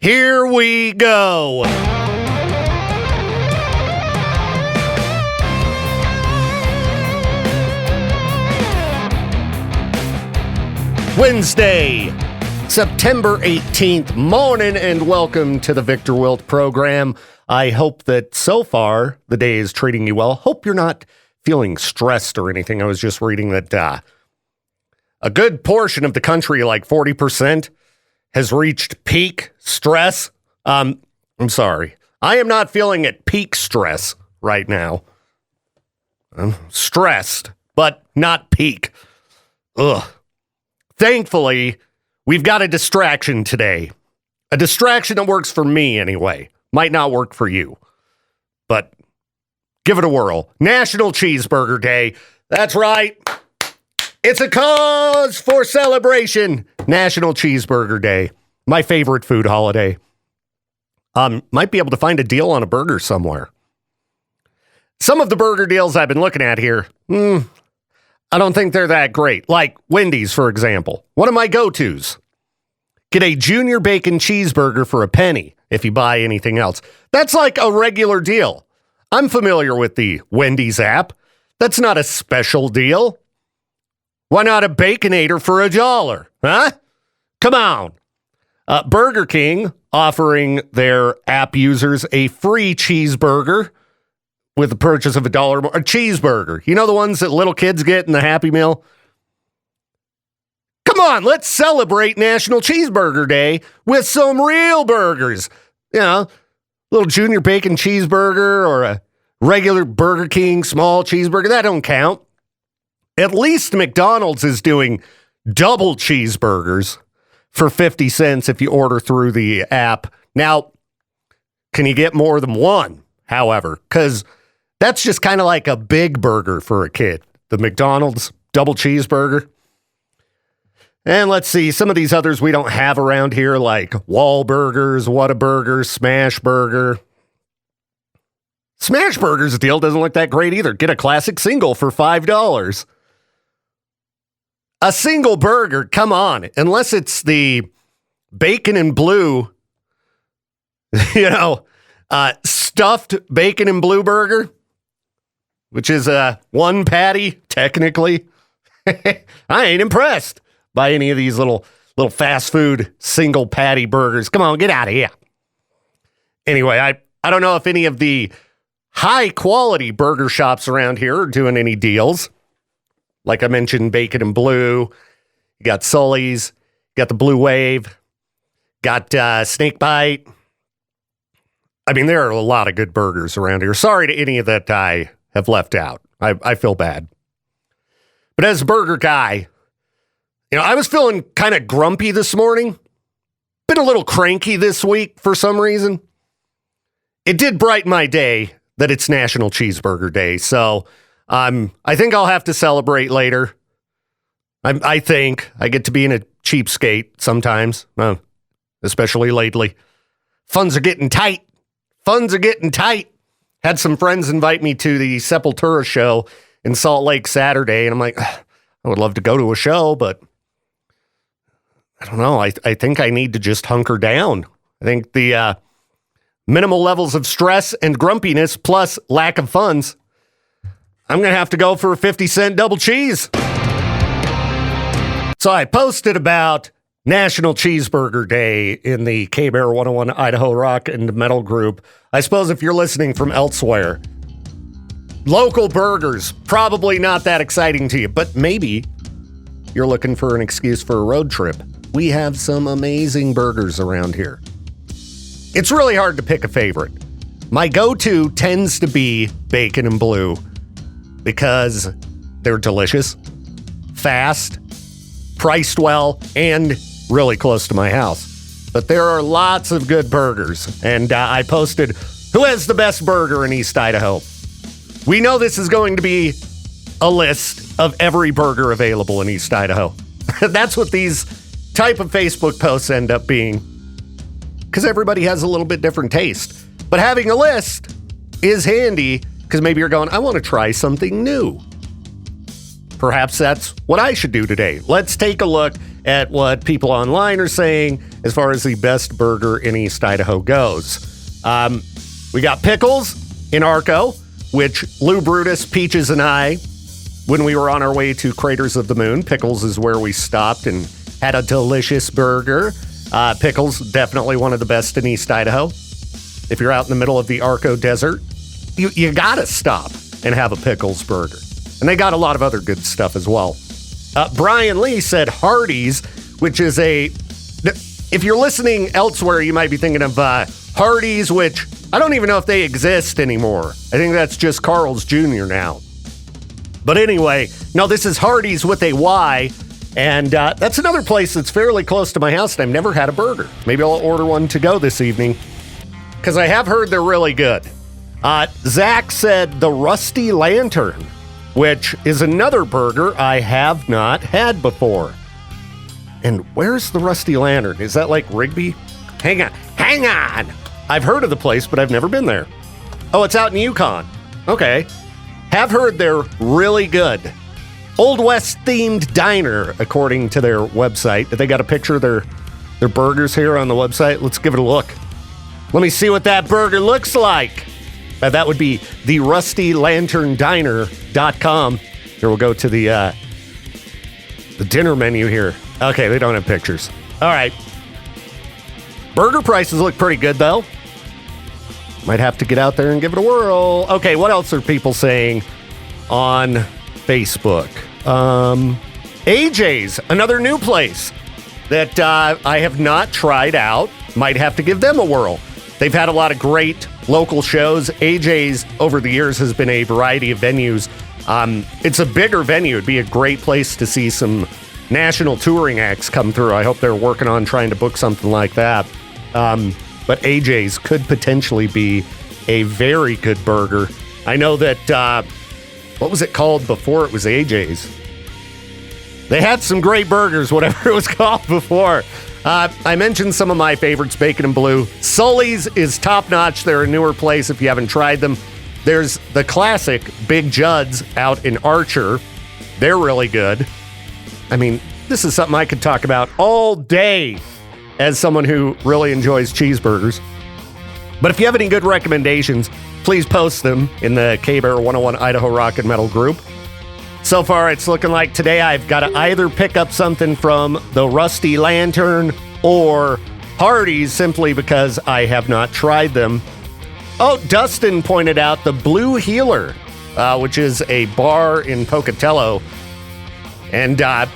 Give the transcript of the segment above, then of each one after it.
Here we go. Wednesday, September 18th morning, and welcome to the Victor Wilt program. I hope that so far the day is treating you well. Hope you're not feeling stressed or anything. I was just reading that a good portion of the country, like 40%, has reached peak stress. I'm sorry. I am not feeling at peak stress right now. I'm stressed, but not peak. Ugh. Thankfully, we've got a distraction today. A distraction that works for me anyway. Might not work for you. But give it a whirl. National Cheeseburger Day. That's right. It's a cause for celebration. National Cheeseburger Day. My favorite food holiday. Might be able to find a deal on a burger somewhere. Some of the burger deals I've been looking at here, I don't think they're that great. Like Wendy's, for example. One of my go-tos. Get a junior bacon cheeseburger for a penny if you buy anything else. That's like a regular deal. I'm familiar with the Wendy's app. That's not a special deal. Why not a Baconator for $1? Huh? Come on. Burger King offering their app users a free cheeseburger with the purchase of $1 more. A cheeseburger. You know the ones that little kids get in the Happy Meal? Come on, let's celebrate National Cheeseburger Day with some real burgers. You know, little junior bacon cheeseburger or a regular Burger King small cheeseburger. That don't count. At least McDonald's is doing double cheeseburgers for 50 cents if you order through the app. Now, can you get more than one, however? Because that's just kind of like a big burger for a kid. The McDonald's double cheeseburger. And let's see, some of these others we don't have around here, like Wahlburgers, Whataburger, Smash Burger. Smash Burger's deal doesn't look that great either. Get a classic single for $5. A single burger, come on. Unless it's the bacon and blue, stuffed bacon and blue burger, which is one patty, technically. I ain't impressed by any of these little fast food single patty burgers. Come on, get out of here. Anyway, I don't know if any of the high quality burger shops around here are doing any deals. Like I mentioned, Bacon and Blue. You got Sully's. You got the Blue Wave. Got Snake Bite. I mean, there are a lot of good burgers around here. Sorry to any of that I have left out. I feel bad. But as a burger guy, I was feeling kind of grumpy this morning. Been a little cranky this week for some reason. It did brighten my day that it's National Cheeseburger Day, so I think I'll have to celebrate later. I think I get to be in a cheapskate sometimes, especially lately. Funds are getting tight. Had some friends invite me to the Sepultura show in Salt Lake Saturday, and I'm like, I would love to go to a show, but I don't know. I think I need to just hunker down. I think the minimal levels of stress and grumpiness plus lack of funds, I'm going to have to go for a 50-cent double cheese. So I posted about National Cheeseburger Day in the K-Bear 101 Idaho Rock and Metal group. I suppose if you're listening from elsewhere, local burgers, probably not that exciting to you, but maybe you're looking for an excuse for a road trip. We have some amazing burgers around here. It's really hard to pick a favorite. My go-to tends to be Bacon and Blue because they're delicious, fast, priced well, and really close to my house. But there are lots of good burgers, and I posted, who has the best burger in East Idaho? We know this is going to be a list of every burger available in East Idaho. That's what these type of Facebook posts end up being, because everybody has a little bit different taste. But having a list is handy, because maybe you're going, I want to try something new. perhaps that's what I should do today. Let's take a look at what people online are saying as far as the best burger in East Idaho goes. We got Pickles in Arco, which Lou Brutus, Peaches, and I, when we were on our way to Craters of the Moon, Pickles is where we stopped and had a delicious burger. Pickles, definitely one of the best in East Idaho. If you're out in the middle of the Arco Desert, you gotta stop and have a Pickles burger. And they got a lot of other good stuff as well. Brian Lee said Hardee's, which is if you're listening elsewhere, you might be thinking of Hardee's, which I don't even know if they exist anymore. I think that's just Carl's Jr. now. But anyway, no, this is Hardee's with a Y, and that's another place that's fairly close to my house, and I've never had a burger. Maybe I'll order one to go this evening, because I have heard they're really good. Zach said the Rusty Lantern, which is another burger I have not had before. And where's the Rusty Lantern? Is that like Rigby? Hang on. I've heard of the place, but I've never been there. Oh, it's out in Yukon. Okay. Have heard they're really good. Old West themed diner, according to their website. They got a picture of their burgers here on the website. Let's give it a look. Let me see what that burger looks like. That would be the rustylanterndiner.com. Here, we'll go to the dinner menu here. Okay, they don't have pictures. All right. Burger prices look pretty good, though. Might have to get out there and give it a whirl. Okay, what else are people saying on Facebook? AJ's, another new place that I have not tried out. Might have to give them a whirl. They've had a lot of great local shows. AJ's over the years has been a variety of venues. It's a bigger venue. It'd be a great place to see some national touring acts come through. I hope they're working on trying to book something like that. But AJ's could potentially be a very good burger. I know that, what was it called before it was AJ's? They had some great burgers, whatever it was called before. I mentioned some of my favorites, Bacon and Blue. Sully's is top-notch. They're a newer place if you haven't tried them. There's the classic Big Judd's out in Archer. They're really good. I mean, this is something I could talk about all day as someone who really enjoys cheeseburgers. But if you have any good recommendations, please post them in the K-Bear 101 Idaho Rock and Metal group. So far, it's looking like today I've got to either pick up something from the Rusty Lantern or Hardee's simply because I have not tried them. Oh, Dustin pointed out the Blue Healer, which is a bar in Pocatello. And I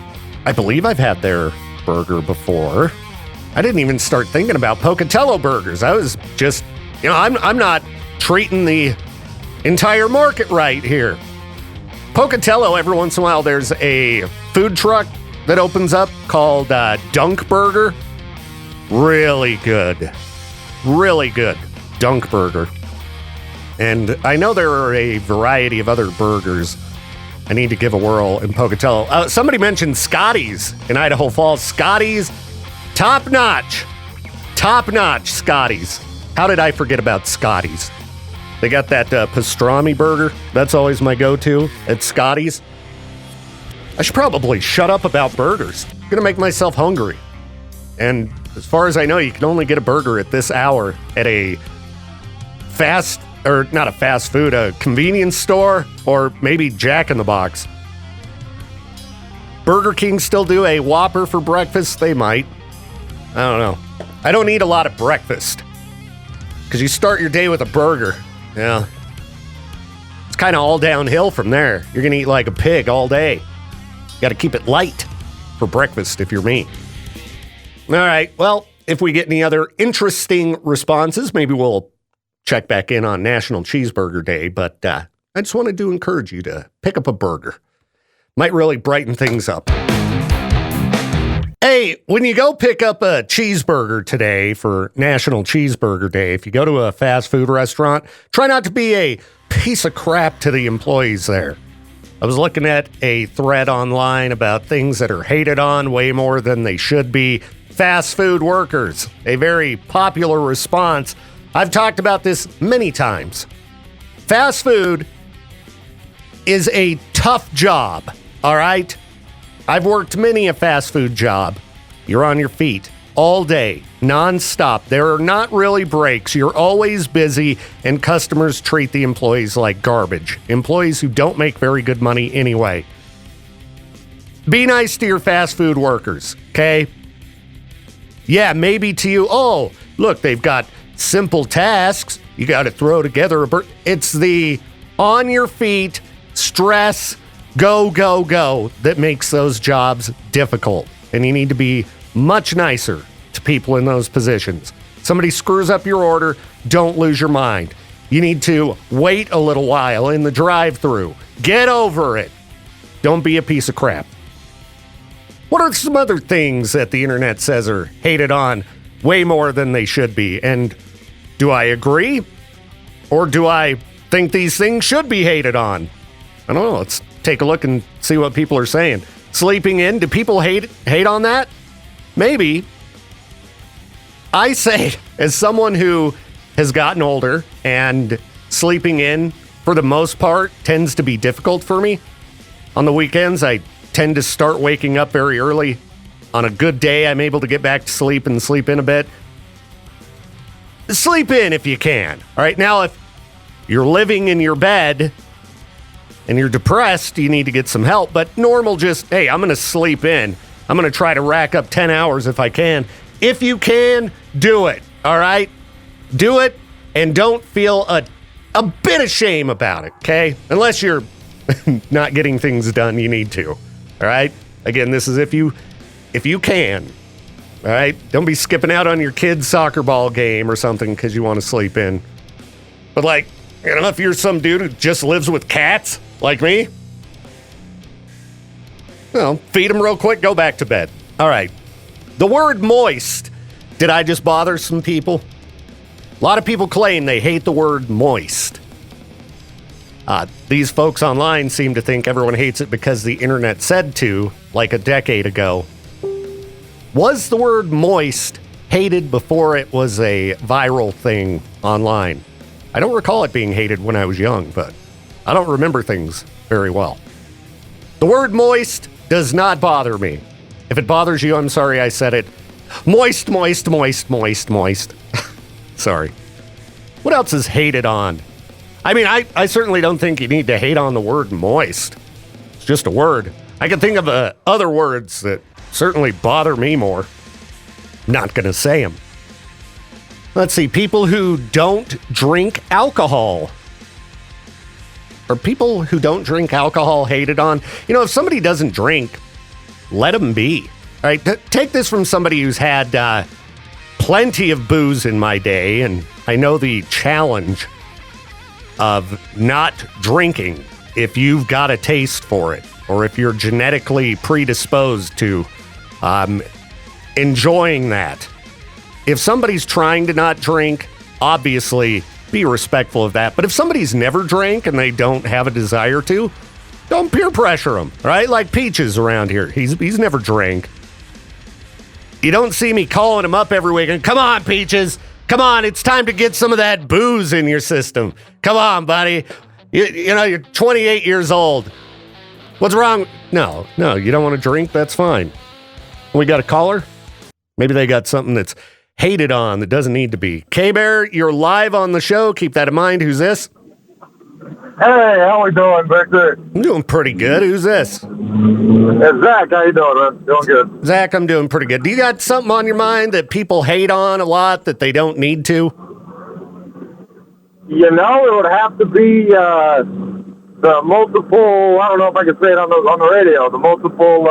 believe I've had their burger before. I didn't even start thinking about Pocatello burgers. I was just, I'm not treating the entire market right here. Pocatello, every once in a while, there's a food truck that opens up called Dunk Burger. Really good. Really good. Dunk Burger. And I know there are a variety of other burgers I need to give a whirl in Pocatello. Somebody mentioned Scotty's in Idaho Falls. Scotty's, top-notch. Top-notch Scotty's. How did I forget about Scotty's? They got that pastrami burger. That's always my go-to at Scotty's. I should probably shut up about burgers. I'm going to make myself hungry. And as far as I know, you can only get a burger at this hour at a a convenience store, or maybe Jack in the Box. Burger King still do a Whopper for breakfast? They might. I don't know. I don't eat a lot of breakfast because you start your day with a burger. Yeah. It's kind of all downhill from there. You're going to eat like a pig all day. You got to keep it light for breakfast if you're me. All right. Well, if we get any other interesting responses, maybe we'll check back in on National Cheeseburger Day. But I just wanted to encourage you to pick up a burger. Might really brighten things up. Hey, when you go pick up a cheeseburger today for National Cheeseburger Day, if you go to a fast food restaurant, try not to be a piece of crap to the employees there. I was looking at a thread online about things that are hated on way more than they should be. Fast food workers, a very popular response. I've talked about this many times. Fast food is a tough job. all right? I've worked many a fast food job. You're on your feet all day, nonstop. There are not really breaks. You're always busy, and customers treat the employees like garbage. Employees who don't make very good money anyway. Be nice to your fast food workers, okay? Yeah, maybe to you, oh, look, they've got simple tasks. You got to throw together it's the on your feet, stress, go, go, go that makes those jobs difficult. And you need to be much nicer to people in those positions. Somebody screws up your order, don't lose your mind. You need to wait a little while in the drive-thru. Get over it. Don't be a piece of crap. What are some other things that the internet says are hated on way more than they should be? And do I agree? Or do I think these things should be hated on? I don't know. Let's take a look and see what people are saying. Sleeping in, do people hate on that? Maybe. I say, as someone who has gotten older and sleeping in, for the most part, tends to be difficult for me. On the weekends, I tend to start waking up very early. On a good day, I'm able to get back to sleep and sleep in a bit. Sleep in if you can. All right, now if you're living in your bed and you're depressed, you need to get some help. But normal just, hey, I'm going to sleep in. I'm going to try to rack up 10 hours if I can. If you can, do it, all right? Do it, and don't feel a bit of shame about it, okay? Unless you're not getting things done you need to, all right? Again, this is if you can, all right? Don't be skipping out on your kid's soccer ball game or something because you want to sleep in. But like, you know, if you're some dude who just lives with cats, like me, well, feed them real quick, go back to bed. All right. The word moist. Did I just bother some people? A lot of people claim they hate the word moist. These folks online seem to think everyone hates it because the internet said to, like a decade ago. Was the word moist hated before it was a viral thing online? I don't recall it being hated when I was young, but I don't remember things very well. The word moist does not bother me. If it bothers you, I'm sorry I said it. Moist, moist, moist, moist, moist. Sorry. What else is hated on? I mean, I certainly don't think you need to hate on the word moist. It's just a word. I can think of other words that certainly bother me more. Not going to say them. Let's see. People who don't drink alcohol. Are people who don't drink alcohol hated on? You know, if somebody doesn't drink, let them be. All right, take this from somebody who's had plenty of booze in my day, and I know the challenge of not drinking if you've got a taste for it, or if you're genetically predisposed to enjoying that. If somebody's trying to not drink, obviously be respectful of that. But if somebody's never drank and they don't have a desire to, don't peer pressure them, right? Like Peaches around here. He's never drank. You don't see me calling him up every week and, come on, Peaches. Come on, it's time to get some of that booze in your system. Come on, buddy. You know, you're 28 years old. What's wrong? No, you don't want to drink? That's fine. We got a caller? Maybe they got something that's hated on that doesn't need to be. K-Bear, you're live on the show. Keep that in mind. Who's this? Hey, how we doing, Victor? I'm doing pretty good. Who's this? It's Zach. How you doing, man? Doing good. Zach, I'm doing pretty good. Do you got something on your mind that people hate on a lot that they don't need to? You know, it would have to be the multiple, I don't know if I can say it on the radio, the multiple...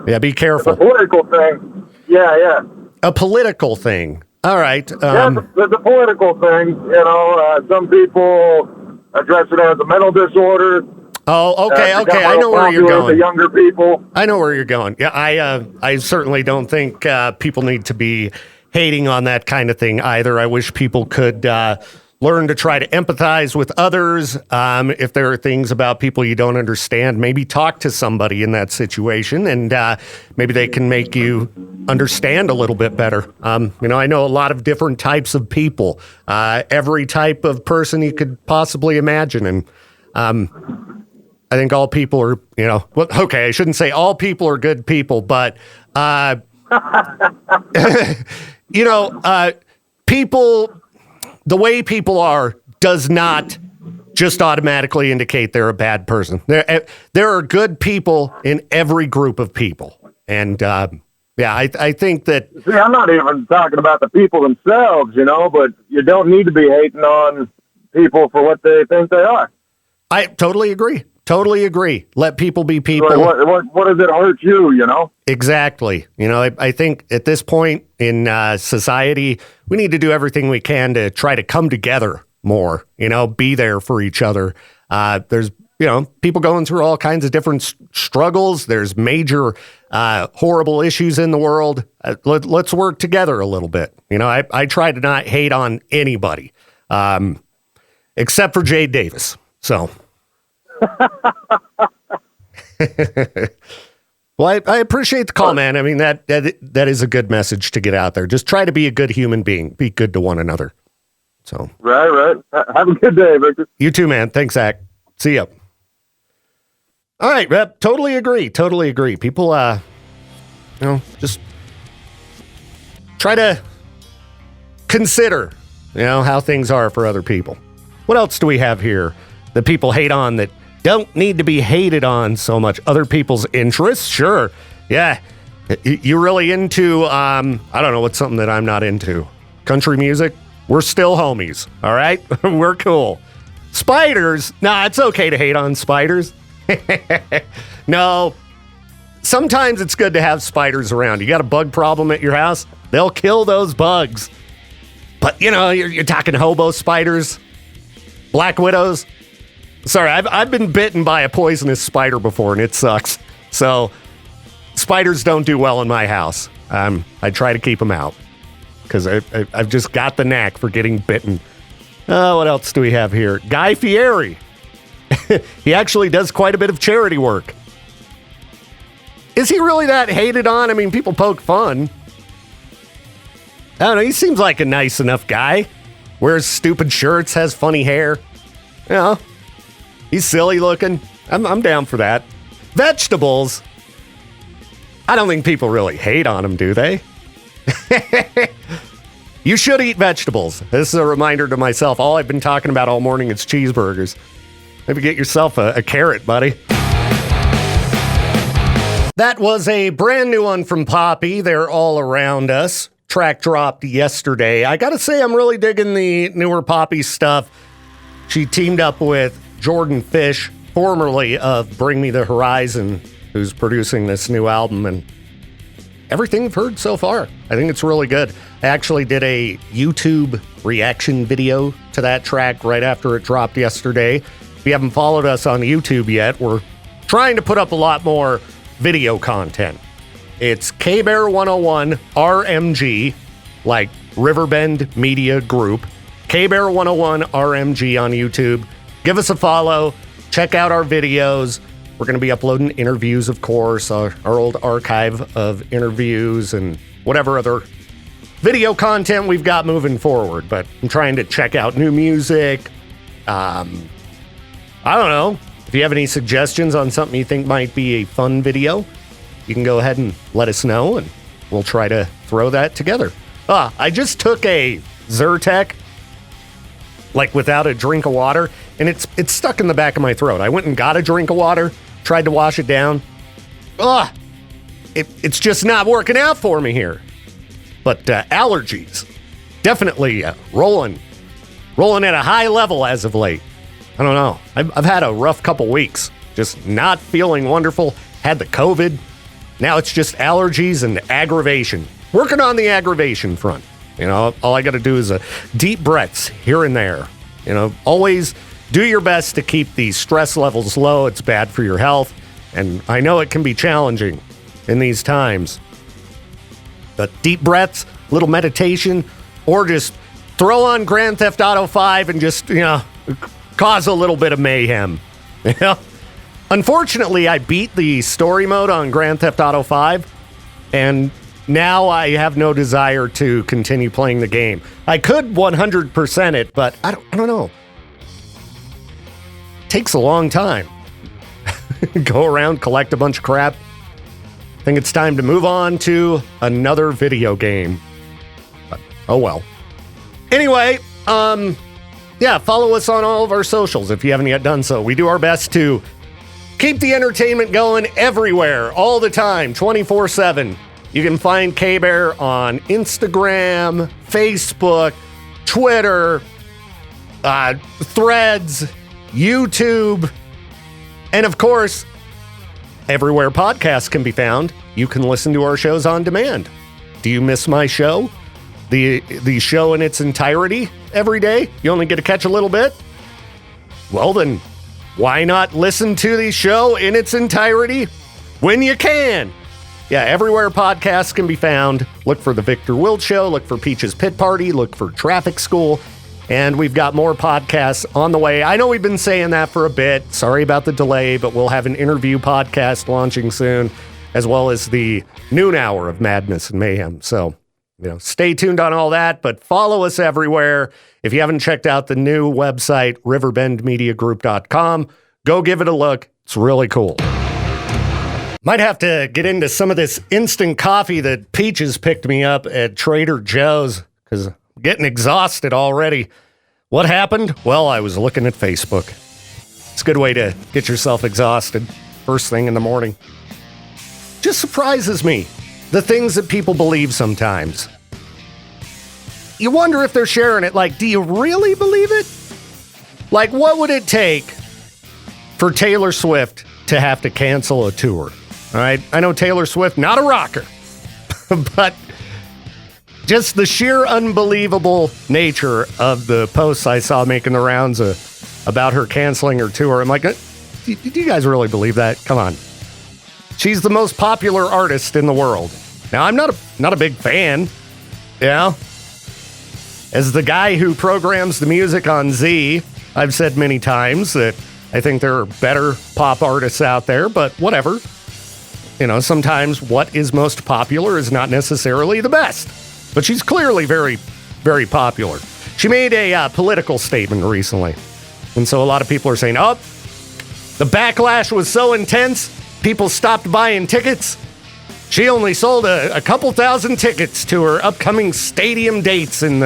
yeah, be careful. The political thing. Yeah. A political thing. All right. Yeah, the political thing. You know, some people address it as a mental disorder. Oh, okay. I know where you're going. The younger people. I know where you're going. Yeah, I certainly don't think people need to be hating on that kind of thing either. I wish people could learn to try to empathize with others. If there are things about people you don't understand, maybe talk to somebody in that situation, and maybe they can make you understand a little bit better. You know, I know a lot of different types of people, every type of person you could possibly imagine, and I think all people are, well, okay, I shouldn't say all people are good people, but, people, the way people are does not just automatically indicate they're a bad person. There are good people in every group of people. And, I think that... See, I'm not even talking about the people themselves, but you don't need to be hating on people for what they think they are. I totally agree. Totally agree. Let people be people. Like what does it hurt you, Exactly. I think at this point in society, we need to do everything we can to try to come together more, be there for each other. There's, people going through all kinds of different struggles. There's major horrible issues in the world. Let's work together a little bit. I try to not hate on anybody, except for Jade Davis. So... Well, I appreciate the call, man. I mean, that is a good message to get out there. Just try to be a good human being. Be good to one another. So Right. Have a good day, Victor. You too, man. Thanks, Zach. See ya. All right, Rep. Totally agree. People, just try to consider, how things are for other people. What else do we have here that people hate on that don't need to be hated on so much? Other people's interests? Sure. Yeah. You really into, I don't know, what's something that I'm not into? Country music? We're still homies. All right. We're cool. Spiders? Nah, it's okay to hate on spiders. No. Sometimes it's good to have spiders around. You got a bug problem at your house? They'll kill those bugs. But, you're talking hobo spiders, black widows. Sorry, I've been bitten by a poisonous spider before, and it sucks. So, spiders don't do well in my house. I try to keep them out because I've just got the knack for getting bitten. What else do we have here? Guy Fieri. He actually does quite a bit of charity work. Is he really that hated on? I mean, people poke fun. I don't know. He seems like a nice enough guy. Wears stupid shirts, has funny hair. He's silly looking. I'm down for that. Vegetables. I don't think people really hate on them, do they? You should eat vegetables. This is a reminder to myself. All I've been talking about all morning is cheeseburgers. Maybe get yourself a carrot, buddy. That was a brand new one from Poppy. They're all around us. Track dropped yesterday. I gotta say, I'm really digging the newer Poppy stuff. She teamed up with Jordan Fish, formerly of Bring Me the Horizon, who's producing this new album, and everything I've heard so far, I think it's really good. I actually did a YouTube reaction video to that track right after it dropped yesterday. If you haven't followed us on YouTube yet, we're trying to put up a lot more video content. It's K-Bear 101 RMG, like Riverbend Media Group. K-Bear 101 RMG on YouTube. Give us a follow. Check out our videos. We're going to be uploading interviews, of course, our old archive of interviews and whatever other video content we've got moving forward. But I'm trying to check out new music. I don't know. If you have any suggestions on something you think might be a fun video, you can go ahead and let us know, and we'll try to throw that together. I just took a Zyrtec, like without a drink of water, and it's stuck in the back of my throat. I went and got a drink of water, tried to wash it down. It's just not working out for me here. But allergies, definitely rolling at a high level as of late. I don't know. I've had a rough couple weeks, just not feeling wonderful. Had the COVID. Now it's just allergies and aggravation. Working on the aggravation front. All I got to do is deep breaths here and there. Always do your best to keep the stress levels low. It's bad for your health. And I know it can be challenging in these times. But deep breaths, little meditation, or just throw on Grand Theft Auto 5 and just, cause a little bit of mayhem. Unfortunately, I beat the story mode on Grand Theft Auto 5, and now I have no desire to continue playing the game. I could 100% it, but I don't know. Takes a long time. go around, collect a bunch of crap. I think it's time to move on to another video game. But, oh well. Anyway, follow us on all of our socials if you haven't yet done so. We do our best to keep the entertainment going everywhere, all the time, 24/7. You can find K-Bear on Instagram, Facebook, Twitter, Threads, YouTube, and of course, everywhere podcasts can be found, you can listen to our shows on demand. Do you miss my show? The show in its entirety every day? You only get to catch a little bit? Well then, why not listen to the show in its entirety when you can? Yeah, everywhere podcasts can be found. Look for The Victor Wilt Show, look for Peach's Pit Party, look for Traffic School, and we've got more podcasts on the way. I know we've been saying that for a bit. Sorry about the delay, but we'll have an interview podcast launching soon, as well as the noon hour of Madness and Mayhem. So, stay tuned on all that, but follow us everywhere. If you haven't checked out the new website, riverbendmediagroup.com, go give it a look. It's really cool. Might have to get into some of this instant coffee that Peaches picked me up at Trader Joe's because I'm getting exhausted already. What happened? Well, I was looking at Facebook. It's a good way to get yourself exhausted first thing in the morning. Just surprises me, the things that people believe sometimes. You wonder if they're sharing it. Like, do you really believe it? Like, what would it take for Taylor Swift to have to cancel a tour? All right, I know Taylor Swift, not a rocker, but just the sheer unbelievable nature of the posts I saw making the rounds about her canceling her tour. I'm like, do you guys really believe that? Come on. She's the most popular artist in the world. Now, I'm not a big fan, As the guy who programs the music on Z, I've said many times that I think there are better pop artists out there, but whatever. Sometimes what is most popular is not necessarily the best. But she's clearly very, very popular. She made a political statement recently. And so a lot of people are saying, the backlash was so intense, people stopped buying tickets. She only sold a couple thousand tickets to her upcoming stadium dates and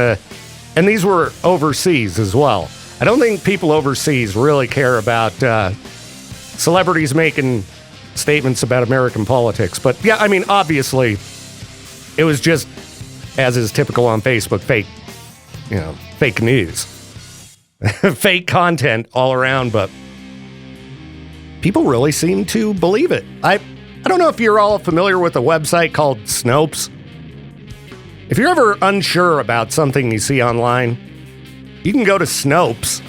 these were overseas as well. I don't think people overseas really care about celebrities making statements about American politics. But yeah, I mean, obviously, it was just, as is typical on Facebook, fake news. Fake content all around, but people really seem to believe it. I don't know if you're all familiar with a website called Snopes. If you're ever unsure about something you see online, you can go to Snopes,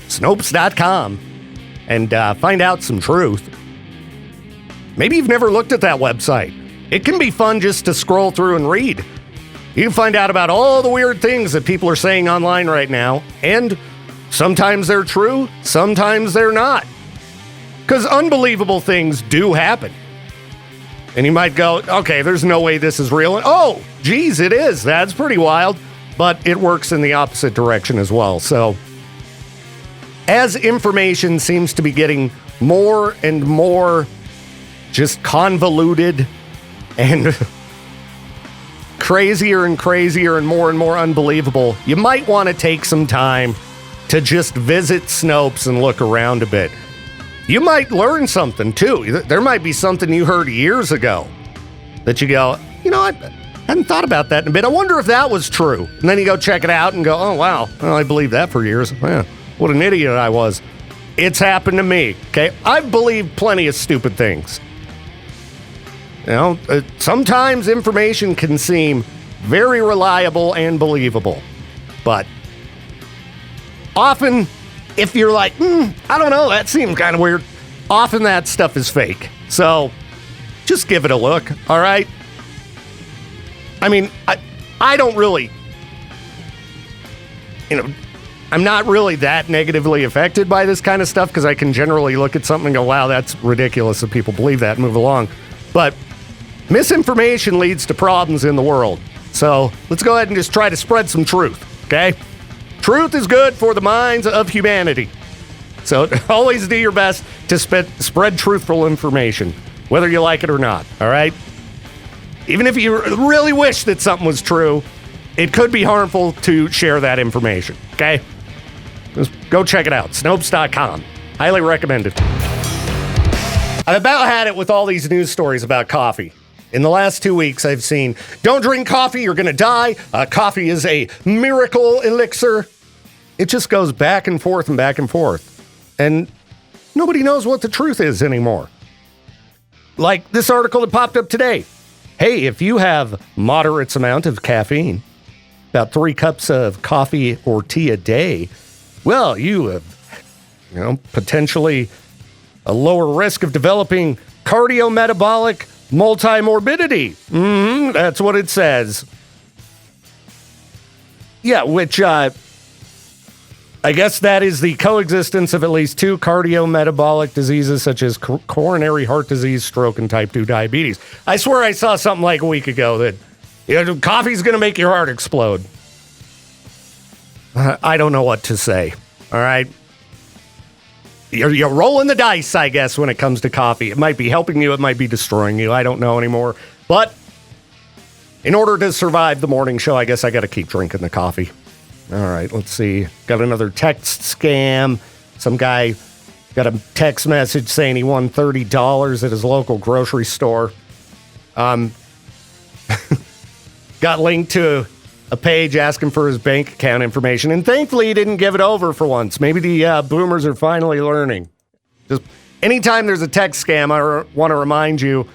Snopes.com, and find out some truth. Maybe you've never looked at that website. It can be fun just to scroll through and read. You can find out about all the weird things that people are saying online right now, and sometimes they're true, sometimes they're not. Because unbelievable things do happen. And you might go, okay, there's no way this is real. And, oh, geez, it is. That's pretty wild. But it works in the opposite direction as well. So, as information seems to be getting more and more just convoluted and crazier and crazier and more unbelievable, you might want to take some time to just visit Snopes and look around a bit. You might learn something too. There might be something you heard years ago that you go, I hadn't thought about that in a bit. I wonder if that was true. And then you go check it out and go, oh, wow, well, I believed that for years. Man, what an idiot I was. It's happened to me, okay? I've believed plenty of stupid things. Sometimes information can seem very reliable and believable. But often, if you're like, I don't know, that seemed kind of weird, often that stuff is fake. So just give it a look, all right? I mean, I don't really, I'm not really that negatively affected by this kind of stuff because I can generally look at something and go, wow, that's ridiculous that people believe that and move along. But misinformation leads to problems in the world. So let's go ahead and just try to spread some truth, okay? Truth is good for the minds of humanity. So always do your best to spread truthful information, whether you like it or not, all right? Even if you really wish that something was true, it could be harmful to share that information, okay? Just go check it out, Snopes.com. Highly recommended. I've about had it with all these news stories about coffee. In the last 2 weeks, I've seen, don't drink coffee, you're going to die. Coffee is a miracle elixir. It just goes back and forth and back and forth. And nobody knows what the truth is anymore. Like this article that popped up today. Hey, if you have moderate amount of caffeine, about 3 cups of coffee or tea a day, well, you have, potentially a lower risk of developing cardiometabolic multimorbidity. That's what it says. Yeah, which I guess that is the coexistence of at least 2 cardiometabolic diseases such as coronary heart disease, stroke, and type 2 diabetes. I swear I saw something like a week ago that coffee's going to make your heart explode. I don't know what to say. All right. You're rolling the dice, I guess, when it comes to coffee. It might be helping you. It might be destroying you. I don't know anymore. But in order to survive the morning show, I guess I got to keep drinking the coffee. All right, let's see. Got another text scam. Some guy got a text message saying he won $30 at his local grocery store. Got linked to a page asking for his bank account information, and thankfully he didn't give it over for once. Maybe the boomers are finally learning. Just anytime there's a text scam, I want to remind you,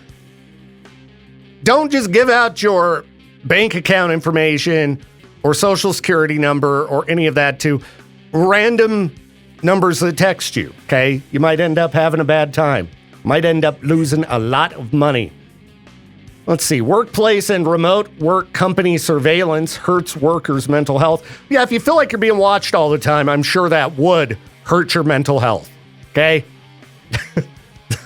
don't just give out your bank account information or social security number or any of that to random numbers that text you, okay? You might end up having a bad time. Might end up losing a lot of money. Let's see. Workplace and remote work company surveillance hurts workers' mental health. Yeah, if you feel like you're being watched all the time, I'm sure that would hurt your mental health. Okay?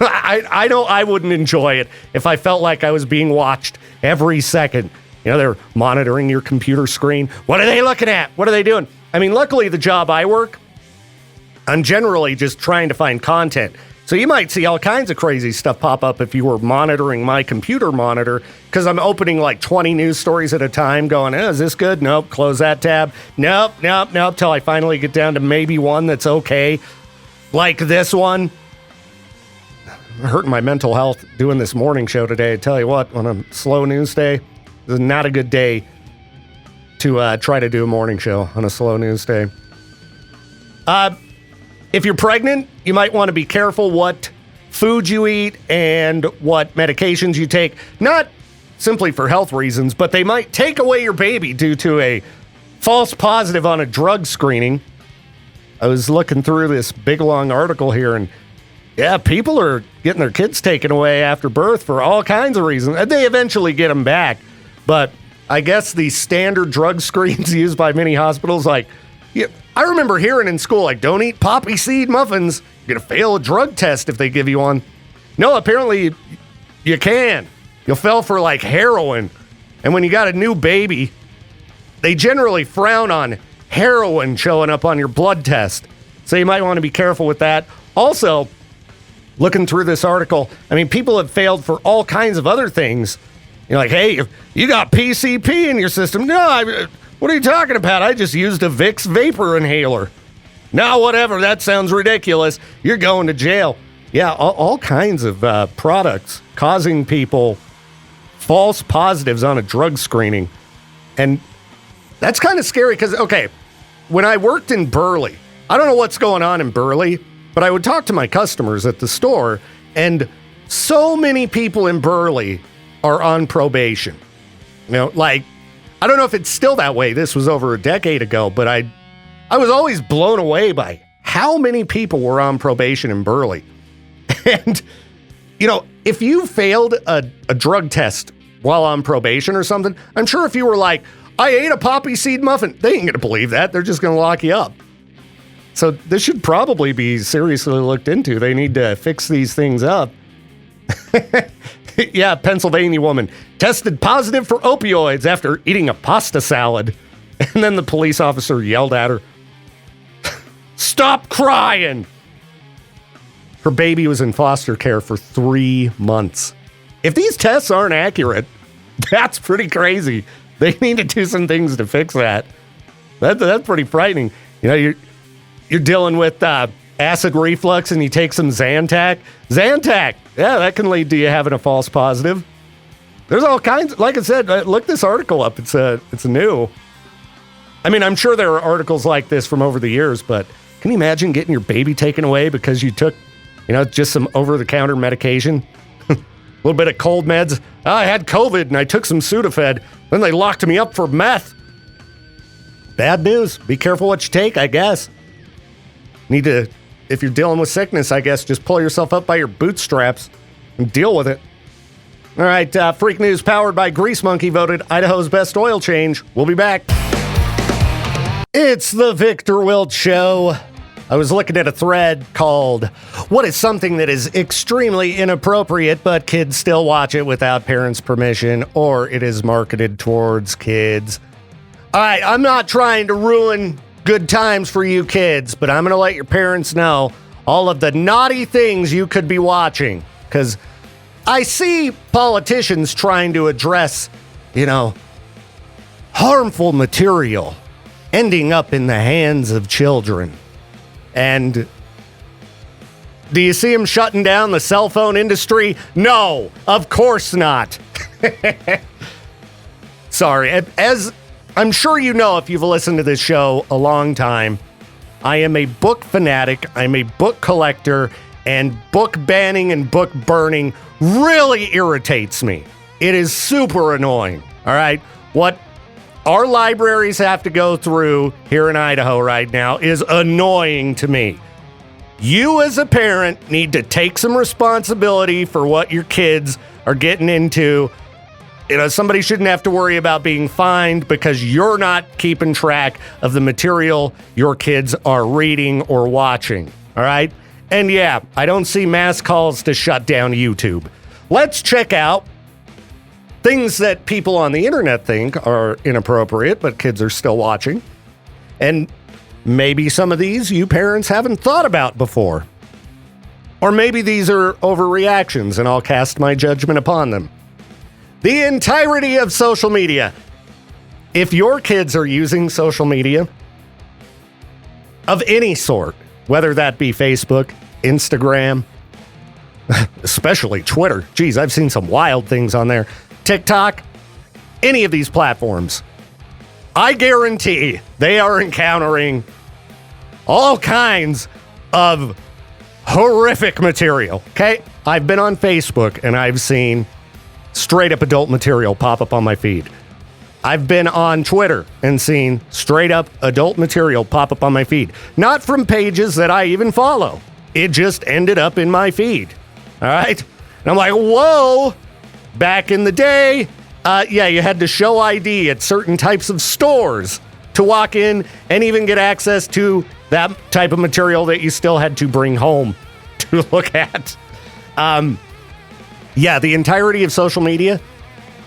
I know I wouldn't enjoy it if I felt like I was being watched every second. They're monitoring your computer screen. What are they looking at? What are they doing? I mean, luckily, the job I work, I'm generally just trying to find content. So you might see all kinds of crazy stuff pop up if you were monitoring my computer monitor, because I'm opening like 20 news stories at a time going, is this good? Nope. Close that tab. Nope. Till I finally get down to maybe one that's okay. Like this one. Hurting my mental health doing this morning show today. I tell you what, on a slow news day, this is not a good day to try to do a morning show on a slow news day. If you're pregnant, you might want to be careful what food you eat and what medications you take. Not simply for health reasons, but they might take away your baby due to a false positive on a drug screening. I was looking through this big long article here, and yeah, people are getting their kids taken away after birth for all kinds of reasons. And they eventually get them back. But I guess the standard drug screens used by many hospitals, like, yeah, I remember hearing in school, like, don't eat poppy seed muffins. You're going to fail a drug test if they give you one. No, apparently you can. You'll fail for, like, heroin. And when you got a new baby, they generally frown on heroin showing up on your blood test. So you might want to be careful with that. Also, looking through this article, I mean, people have failed for all kinds of other things. You're like, hey, you got PCP in your system. No, what are you talking about? I just used a Vicks vapor inhaler. No, whatever. That sounds ridiculous. You're going to jail. Yeah, all kinds of products causing people false positives on a drug screening. And that's kind of scary because, okay, when I worked in Burley, I don't know what's going on in Burley, but I would talk to my customers at the store, and so many people in Burley are on probation. Like, I don't know if it's still that way. This was over a decade ago, but I was always blown away by how many people were on probation in Burley. And, if you failed a drug test while on probation or something, I'm sure if you were like, I ate a poppy seed muffin, they ain't going to believe that. They're just going to lock you up. So this should probably be seriously looked into. They need to fix these things up. Yeah, Pennsylvania woman tested positive for opioids after eating a pasta salad. And then the police officer yelled at her, "Stop crying! her baby was in foster care for 3 months. If these tests aren't accurate, that's pretty crazy. They need to do some things to fix that. That's pretty frightening. You know, you're dealing with acid reflux and you take some Zantac. Zantac, yeah, that can lead to you having a false positive. There's all kinds. Like I said, look this article up. It's new. I mean, I'm sure there are articles like this from over the years, but can you imagine getting your baby taken away because you took, just some over-the-counter medication? A little bit of cold meds. Oh, I had COVID and I took some Sudafed. Then they locked me up for meth. Bad news. Be careful what you take, I guess. If you're dealing with sickness, I guess, just pull yourself up by your bootstraps and deal with it. All right, Freak News powered by Grease Monkey voted Idaho's best oil change. We'll be back. It's the Victor Wilt Show. I was looking at a thread called, "What is something that is extremely inappropriate, but kids still watch it without parents' permission, or it is marketed towards kids?" All right, I'm not trying to ruin good times for you kids, but I'm going to let your parents know all of the naughty things you could be watching. Because I see politicians trying to address, harmful material ending up in the hands of children. And do you see them shutting down the cell phone industry? No, of course not. Sorry, as I'm sure you know if you've listened to this show a long time, I am a book fanatic, I'm a book collector, and book banning and book burning really irritates me. It is super annoying, all right? What our libraries have to go through here in Idaho right now is annoying to me. You as a parent need to take some responsibility for what your kids are getting into. Somebody shouldn't have to worry about being fined because you're not keeping track of the material your kids are reading or watching, all right? And yeah, I don't see mass calls to shut down YouTube. Let's check out things that people on the internet think are inappropriate, but kids are still watching. And maybe some of these you parents haven't thought about before. Or maybe these are overreactions and I'll cast my judgment upon them. The entirety of social media. If your kids are using social media of any sort, whether that be Facebook, Instagram, especially Twitter. Geez, I've seen some wild things on there. TikTok, any of these platforms. I guarantee they are encountering all kinds of horrific material, okay? I've been on Facebook and I've seen straight up adult material pop up on my feed. I've been on Twitter and seen straight up adult material pop up on my feed. Not from pages that I even follow. It just ended up in my feed. All right? And I'm like, whoa. Back in the day, you had to show ID at certain types of stores to walk in and even get access to that type of material that you still had to bring home to look at. The entirety of social media,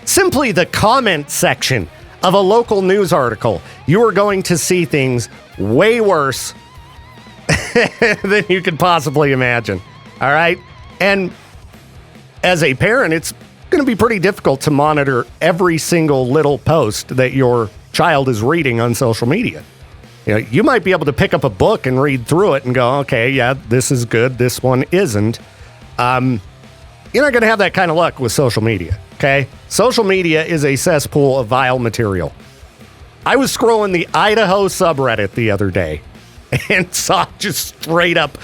simply the comment section of a local news article, you are going to see things way worse than you could possibly imagine. All right? And as a parent, it's going to be pretty difficult to monitor every single little post that your child is reading on social media. You might be able to pick up a book and read through it and go, okay, yeah, this is good, this one isn't. You're not going to have that kind of luck with social media, okay? Social media is a cesspool of vile material. I was scrolling the Idaho subreddit the other day and saw just straight up,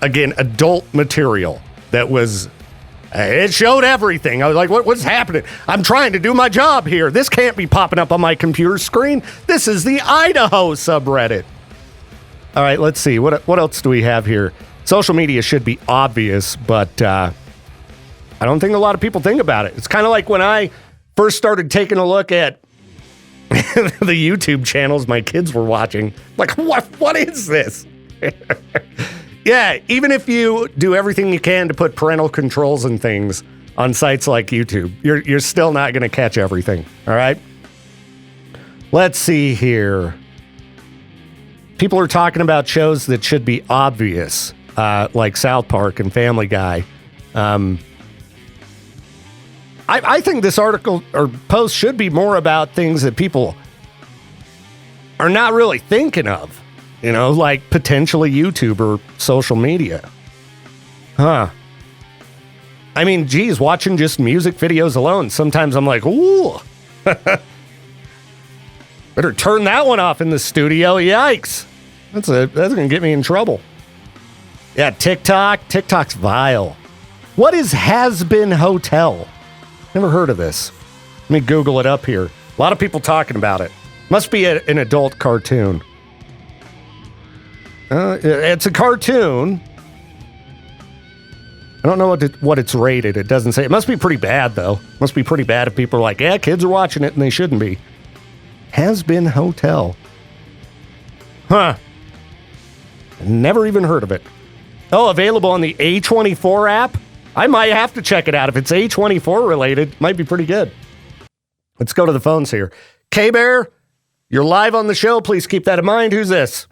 adult material that was... It showed everything. I was like, what's happening? I'm trying to do my job here. This can't be popping up on my computer screen. This is the Idaho subreddit. All right, let's see. What else do we have here? Social media should be obvious, but I don't think a lot of people think about it. It's kind of like when I first started taking a look at the YouTube channels my kids were watching. Like, what is this? Yeah, even if you do everything you can to put parental controls and things on sites like YouTube, you're still not going to catch everything, all right? Let's see here. People are talking about shows that should be obvious. like South Park and Family Guy. I think this article or post should be more about things that people are not really thinking of, like potentially YouTube or social media. Huh. I mean, geez, watching just music videos alone, sometimes I'm like, ooh. Better turn that one off in the studio. Yikes. That's going to get me in trouble. Yeah, TikTok's vile. What is Has Been Hotel? Never heard of this. Let me Google it up here. A lot of people talking about it. Must be an adult cartoon. It's a cartoon. I don't know what it's rated. It doesn't say. It must be pretty bad, though. Must be pretty bad if people are like, yeah, kids are watching it and they shouldn't be. Has Been Hotel. Huh. Never even heard of it. Oh, available on the A24 app? I might have to check it out. If it's A24 related, might be pretty good. Let's go to the phones here. K-Bear, you're live on the show. Please keep that in mind. Who's this?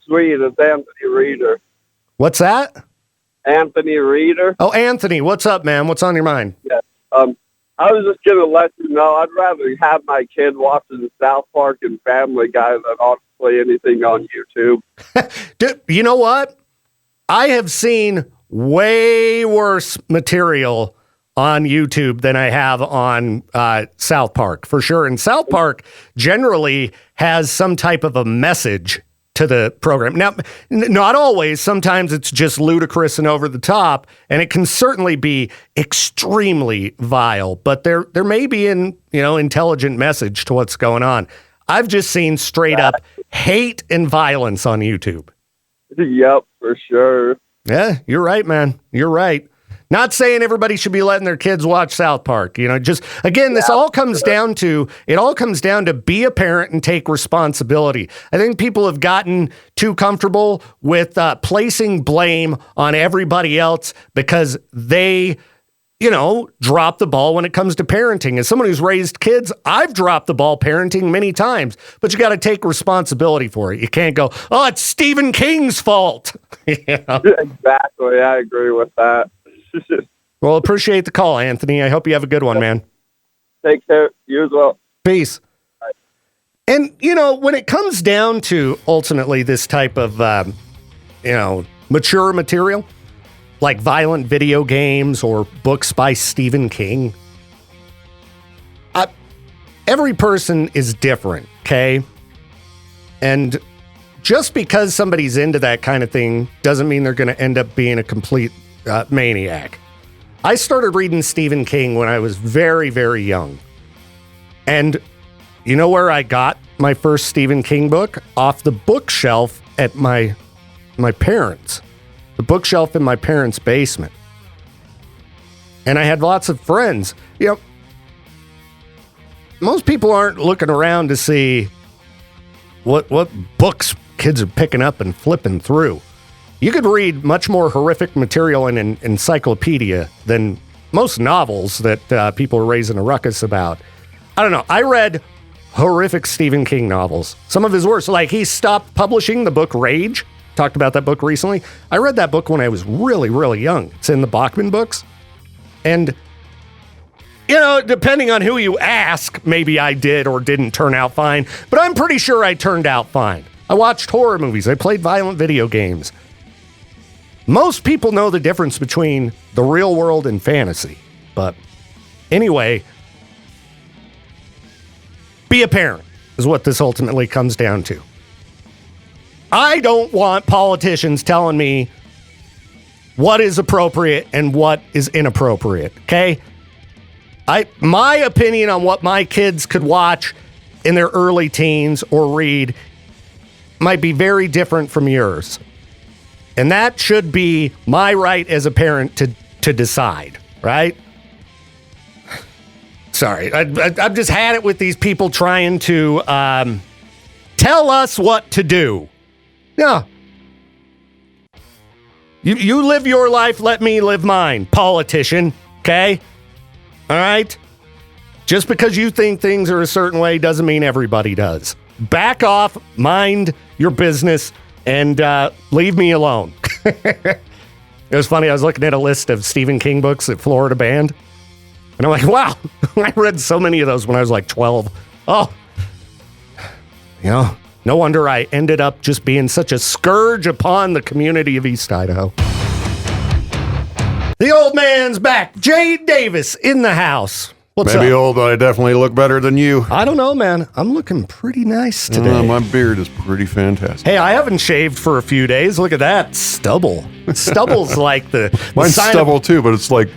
Sweet, it's Anthony Reeder. What's that? Anthony Reeder. Oh, Anthony, what's up, man? What's on your mind? Yeah. I was just going to let you know, I'd rather have my kid watching South Park and Family Guy than honestly anything on YouTube. Dude, you know what? I have seen way worse material on YouTube than I have on South Park, for sure. And South Park generally has some type of a message to the program. Now, not always. Sometimes it's just ludicrous and over the top, and it can certainly be extremely vile, but there may be an intelligent message to what's going on. I've just seen straight up hate and violence on YouTube. Yep, for sure. Yeah, you're right, man. You're right. Not saying everybody should be letting their kids watch South Park. Just, again, this all comes down to be a parent and take responsibility. I think people have gotten too comfortable with placing blame on everybody else because they, drop the ball when it comes to parenting. As someone who's raised kids, I've dropped the ball parenting many times, but you got to take responsibility for it. You can't go, oh, it's Stephen King's fault. Exactly. I agree with that. Well, appreciate the call, Anthony. I hope you have a good one, man. Take care. You as well. Peace. Bye. And, when it comes down to ultimately this type of, mature material, like violent video games or books by Stephen King, every person is different, okay? And just because somebody's into that kind of thing doesn't mean they're going to end up being a complete maniac. I started reading Stephen King when I was very, very young. And you know where I got my first Stephen King book? Off the bookshelf at my parents'. The bookshelf in my parents' basement. And I had lots of friends. Most people aren't looking around to see what books kids are picking up and flipping through. You could read much more horrific material in an encyclopedia than most novels that people are raising a ruckus about. I don't know. I read horrific Stephen King novels. Some of his worst, like he stopped publishing the book Rage. Talked about that book recently. I read that book when I was really, really young. It's in the Bachman books. And, depending on who you ask, maybe I did or didn't turn out fine. But I'm pretty sure I turned out fine. I watched horror movies. I played violent video games. Most people know the difference between the real world and fantasy. But anyway, be a parent is what this ultimately comes down to. I don't want politicians telling me what is appropriate and what is inappropriate, okay? My opinion on what my kids could watch in their early teens or read might be very different from yours. And that should be my right as a parent to decide, right? Sorry, I've just had it with these people trying to tell us what to do. Yeah. You live your life, let me live mine, politician, okay? All right? Just because you think things are a certain way doesn't mean everybody does. Back off, mind your business, and leave me alone. It was funny. I was looking at a list of Stephen King books that Florida banned. And I'm like, wow, I read so many of those when I was like 12. Oh, no wonder I ended up just being such a scourge upon the community of East Idaho. The old man's back. Jade Davis in the house. What's Maybe up? old, but I definitely look better than you. I don't know, man. I'm looking pretty nice today. My beard is pretty fantastic. Hey, I haven't shaved for a few days. Look at that stubble. Stubble's like the Mine's sign stubble too, but it's like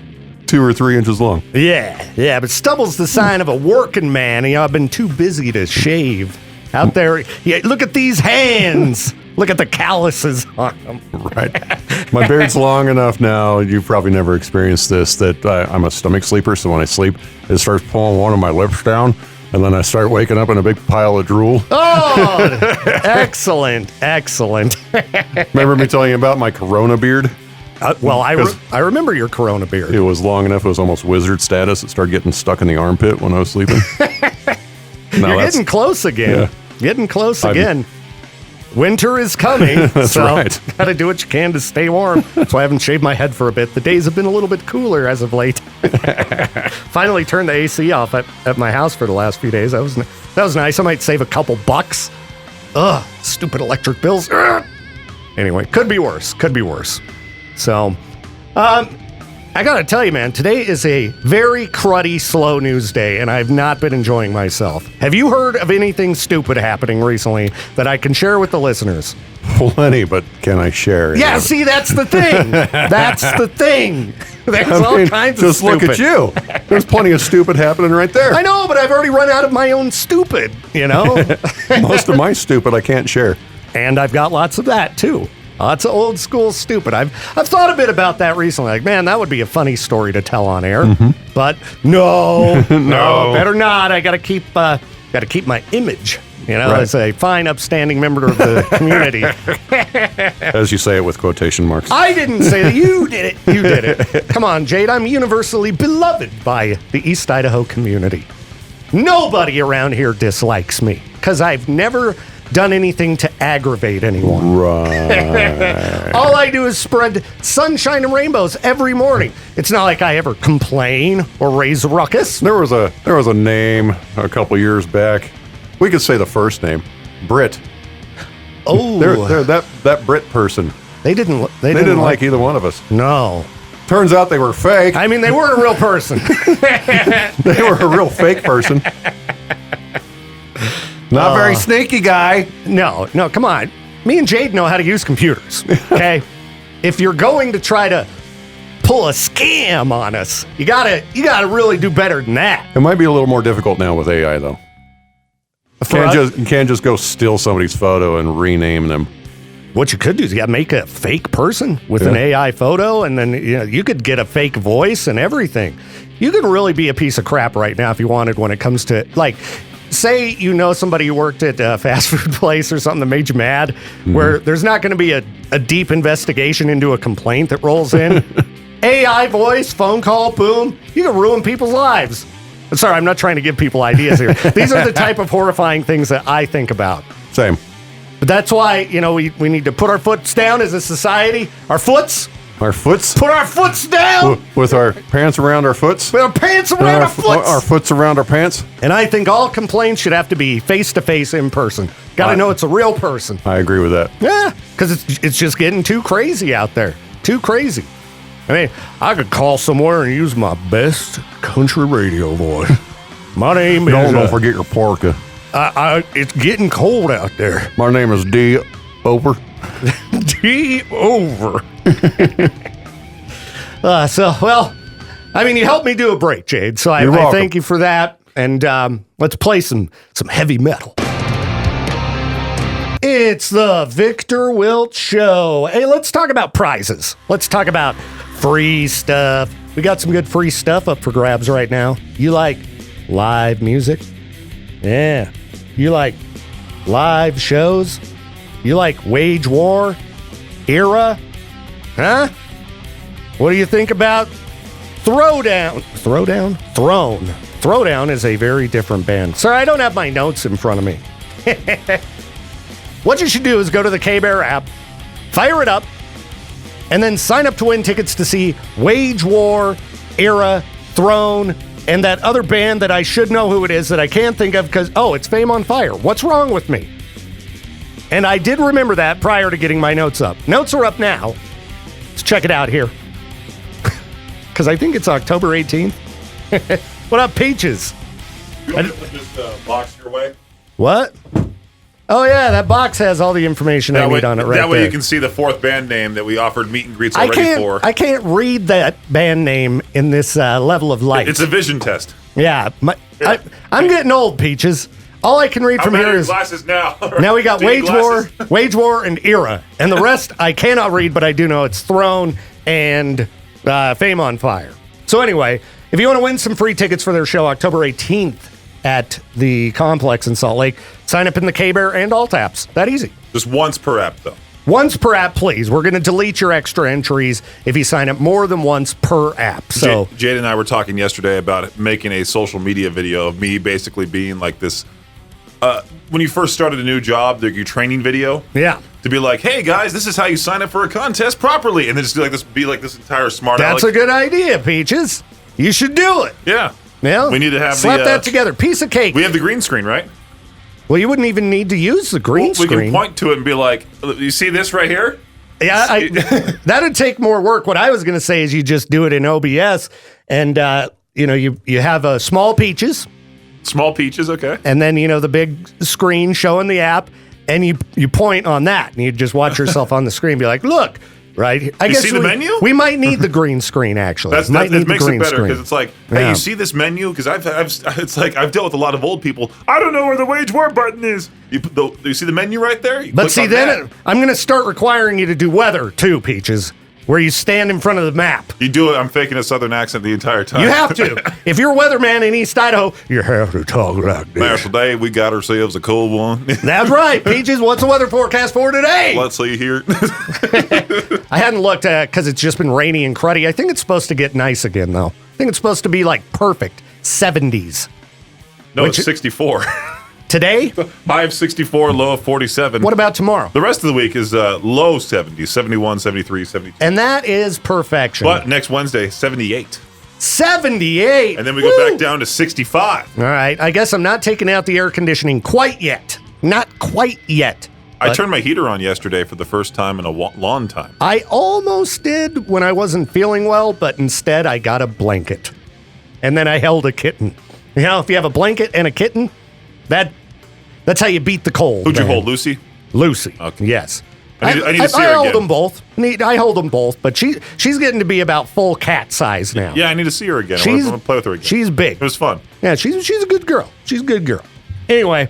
2 or 3 inches long. Yeah, but stubble's the sign of a working man. I've been too busy to shave out there. Yeah, look at these hands. Look at the calluses on them. Right. My beard's long enough now, you've probably never experienced this, that I'm a stomach sleeper, so when I sleep, it starts pulling one of my lips down, and then I start waking up in a big pile of drool. Oh, excellent. Remember me telling you about my Corona beard? Well, I remember your Corona beard. It was long enough, it was almost wizard status. It started getting stuck in the armpit when I was sleeping. You're getting close again. Yeah. Getting close again. Winter is coming. That's so right. Gotta do what you can to stay warm. That's why I haven't shaved my head for a bit. The days have been a little bit cooler as of late. Finally turned the AC off at my house for the last few days. That was nice. I might save a couple bucks. Ugh, stupid electric bills. Ugh. Anyway, could be worse. So, I gotta tell you, man, today is a very cruddy, slow news day, and I've not been enjoying myself. Have you heard of anything stupid happening recently that I can share with the listeners? Plenty, but can I share? Yeah, see, that's the thing. There's all kinds of just stupid. Look at you. There's plenty of stupid happening right there. I know, but I've already run out of my own stupid, Most of my stupid I can't share. And I've got lots of that, too. Lots of old school stupid. I've thought a bit about that recently. Like, man, that would be a funny story to tell on air. Mm-hmm. But no, better not. I got to keep my image. Right. As a fine, upstanding member of the community. As you say it with quotation marks. I didn't say that. You did it. You did it. Come on, Jade. I'm universally beloved by the East Idaho community. Nobody around here dislikes me because I've never done anything to aggravate anyone. Right. All I do is spread sunshine and rainbows every morning. It's not like I ever complain or raise a ruckus. There was a name a couple years back. We could say the first name, Brit. Oh, that Brit person. They didn't like either one of us. No. Turns out they were fake. I mean, they were a real person. They were a real fake person. Not very sneaky guy. No, come on. Me and Jade know how to use computers, okay? If you're going to try to pull a scam on us, you gotta really do better than that. It might be a little more difficult now with AI, though. You can't just go steal somebody's photo and rename them. What you could do is you gotta make a fake person with an AI photo, and then you could get a fake voice and everything. You could really be a piece of crap right now if you wanted when it comes to, like, say somebody who worked at a fast food place or something that made you mad, where there's not going to be a deep investigation into a complaint that rolls in. AI voice, phone call, boom, you can ruin people's lives. Sorry, I'm not trying to give people ideas here. These are the type of horrifying things that I think about. Same. But that's why, we need to put our foots down as a society. Our foots? Our foots? Put our foots down! With our pants around our foots? With our pants around our foots! Our foots around our pants? And I think all complaints should have to be face-to-face in person. Got to know it's a real person. I agree with that. Yeah, because it's just getting too crazy out there. Too crazy. I mean, I could call somewhere and use my best country radio voice. My name is... Don't forget your parka. It's getting cold out there. My name is D. Over. D. Over. You helped me do a break, Jade, so I thank you for that. And let's play some heavy metal. It's the Victor Wilt Show. Hey, let's talk about prizes. Let's talk about free stuff. We got some good free stuff up for grabs right now. You like live music? Yeah. You like live shows? You like Wage War? Era? Huh? What do you think about Throwdown? Throne. Throwdown is a very different band. Sorry, I don't have my notes in front of me. What you should do is go to the K-Bear app, fire it up, and then sign up to win tickets to see Wage War, Era, Throne, and that other band that I should know who it is that I can't think of because, it's Fame on Fire. What's wrong with me? And I did remember that prior to getting my notes up. Notes are up now. Let's check it out here. Because I think it's October 18th. What up, Peaches? You want me to put this box your way? What? Oh, yeah, that box has all the information I need on it right there. That way you can see the fourth band name that we offered meet and greets already for. I can't read that band name in this level of light. It's a vision test. Yeah. I'm getting old, Peaches. All I can read from here is... glasses now. Now we got Wage War, and Era. And the rest I cannot read, but I do know it's Throne and Fame on Fire. So anyway, if you want to win some free tickets for their show October 18th at the Complex in Salt Lake, sign up in the K-Bear and Alt apps. That easy. Just once per app, though. Once per app, please. We're going to delete your extra entries if you sign up more than once per app. So Jade and I were talking yesterday about making a social media video of me basically being like this... when you first started a new job, your training video. Yeah. To be like, hey guys, this is how you sign up for a contest properly, and then just do like this, be like this entire smart. That's a good idea, Peaches. You should do it. Yeah. Yeah. We need to have slap that together. Piece of cake. We have the green screen, right? Well, you wouldn't even need to use the green screen. We can point to it and be like, you see this right here? Yeah, that'd take more work. What I was going to say is you just do it in OBS, and you have small Peaches. Small Peaches, okay. And then, the big screen showing the app, and you point on that, and you just watch yourself on the screen and be like, look, right? I guess see the menu? We might need the green screen, actually. That makes it better, because it's like, hey, you see this menu? Because I've dealt with a lot of old people. I don't know where the Wage War button is. You see the menu right there? But see, then I'm going to start requiring you to do weather, too, Peaches. Where you stand in front of the map. You do it. I'm faking a southern accent the entire time. You have to. If you're a weatherman in East Idaho, you have to talk like this. Man, today we got ourselves a cold one. That's right. Peaches, what's the weather forecast for today? Let's see here. I hadn't looked at it because it's just been rainy and cruddy. I think it's supposed to get nice again, though. I think it's supposed to be like perfect 70s. No, it's 64. Today? High of 64, low of 47. What about tomorrow? The rest of the week is low 70s, 71, 73, 72. And that is perfection. But next Wednesday, 78. 78? And then we go back down to 65. All right. I guess I'm not taking out the air conditioning quite yet. Not quite yet. I turned my heater on yesterday for the first time in a long time. I almost did when I wasn't feeling well, but instead I got a blanket. And then I held a kitten. If you have a blanket and a kitten... That's how you beat the cold. Who'd you hold, Lucy? Lucy. Okay. Yes. I need to see her I hold again. them both. I hold them both, but she's getting to be about full cat size now. Yeah, I need to see her again. I want to play with her again. She's big. It was fun. Yeah, she's a good girl. She's a good girl. Anyway,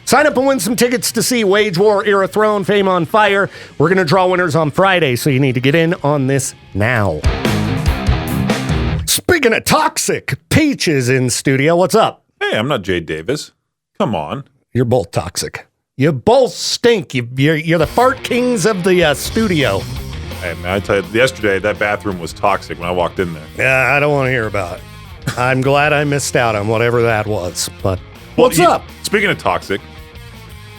sign up and win some tickets to see Wage War, Era, Throne, Fame on Fire. We're going to draw winners on Friday, so you need to get in on this now. Speaking of toxic, Peach is in studio. What's up? Hey, I'm not Jade Davis. Come on. You're both toxic. You both stink. You're the fart kings of the studio. Hey, man, I tell you, yesterday that bathroom was toxic when I walked in there. Yeah, I don't want to hear about it. I'm glad I missed out on whatever that was. But what's up? Speaking of toxic,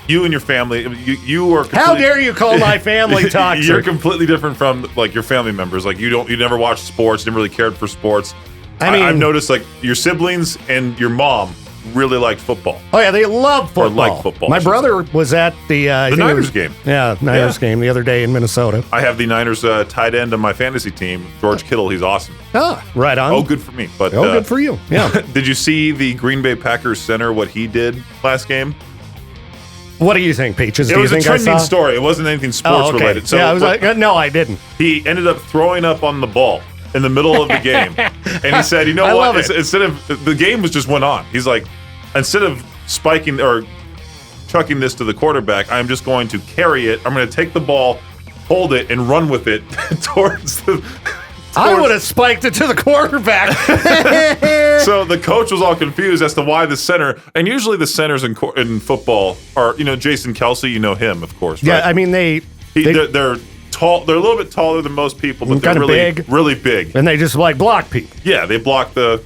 you and your family, you are. How dare you call my family toxic? You're completely different from like your family members. Like you never watched sports, never really cared for sports. I've noticed like your siblings and your mom really liked football. Oh yeah, they love football. Or like football. My brother was at the Niners game. Yeah, Niners game the other day in Minnesota. I have the Niners tight end on my fantasy team, George Kittle. He's awesome. Ah, right on. Oh, good for me. But good for you. Yeah. Did you see the Green Bay Packers center? What he did last game? What do you think, Peaches? It was a trending story. It wasn't anything sports related. So yeah, I was like, no, I didn't. He ended up throwing up on the ball in the middle of the game, and he said, "You know what? Instead of the game just went on. He's like, instead of spiking or chucking this to the quarterback, I'm just going to carry it. I'm going to take the ball, hold it, and run with it towards the." I would have spiked it to the quarterback. So the coach was all confused as to why the center, and usually the centers in football are, Jason Kelsey, you know him, of course, right? Yeah, I mean, they're tall. They're a little bit taller than most people, but they're really big. And they just block people. Yeah, they block try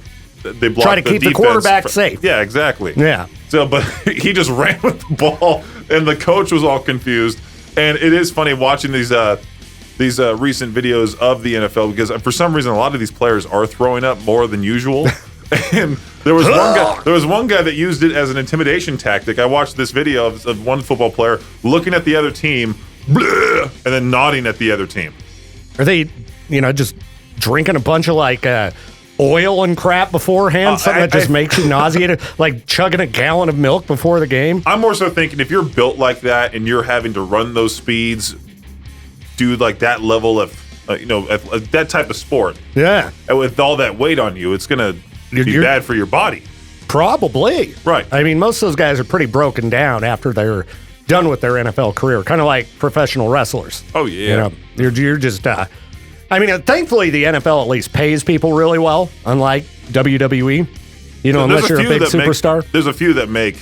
to keep the quarterback safe. Yeah, exactly. Yeah. So, but he just ran with the ball, and the coach was all confused. And it is funny watching these these recent videos of the NFL because for some reason a lot of these players are throwing up more than usual. And there was one guy that used it as an intimidation tactic. I watched this video of one football player looking at the other team, and then nodding at the other team. Are they, just drinking a bunch of oil and crap beforehand? Something that just makes you nauseated, like chugging a gallon of milk before the game? I'm more so thinking if you're built like that and you're having to run those speeds, do like that level of, that type of sport. Yeah. With all that weight on you, it's going to be bad for your body. Probably. Right. I mean, most of those guys are pretty broken down after they're done with their NFL career, kind of like professional wrestlers. Oh, yeah. You're just, thankfully the NFL at least pays people really well, unlike WWE, unless you're a big superstar. There's a few that make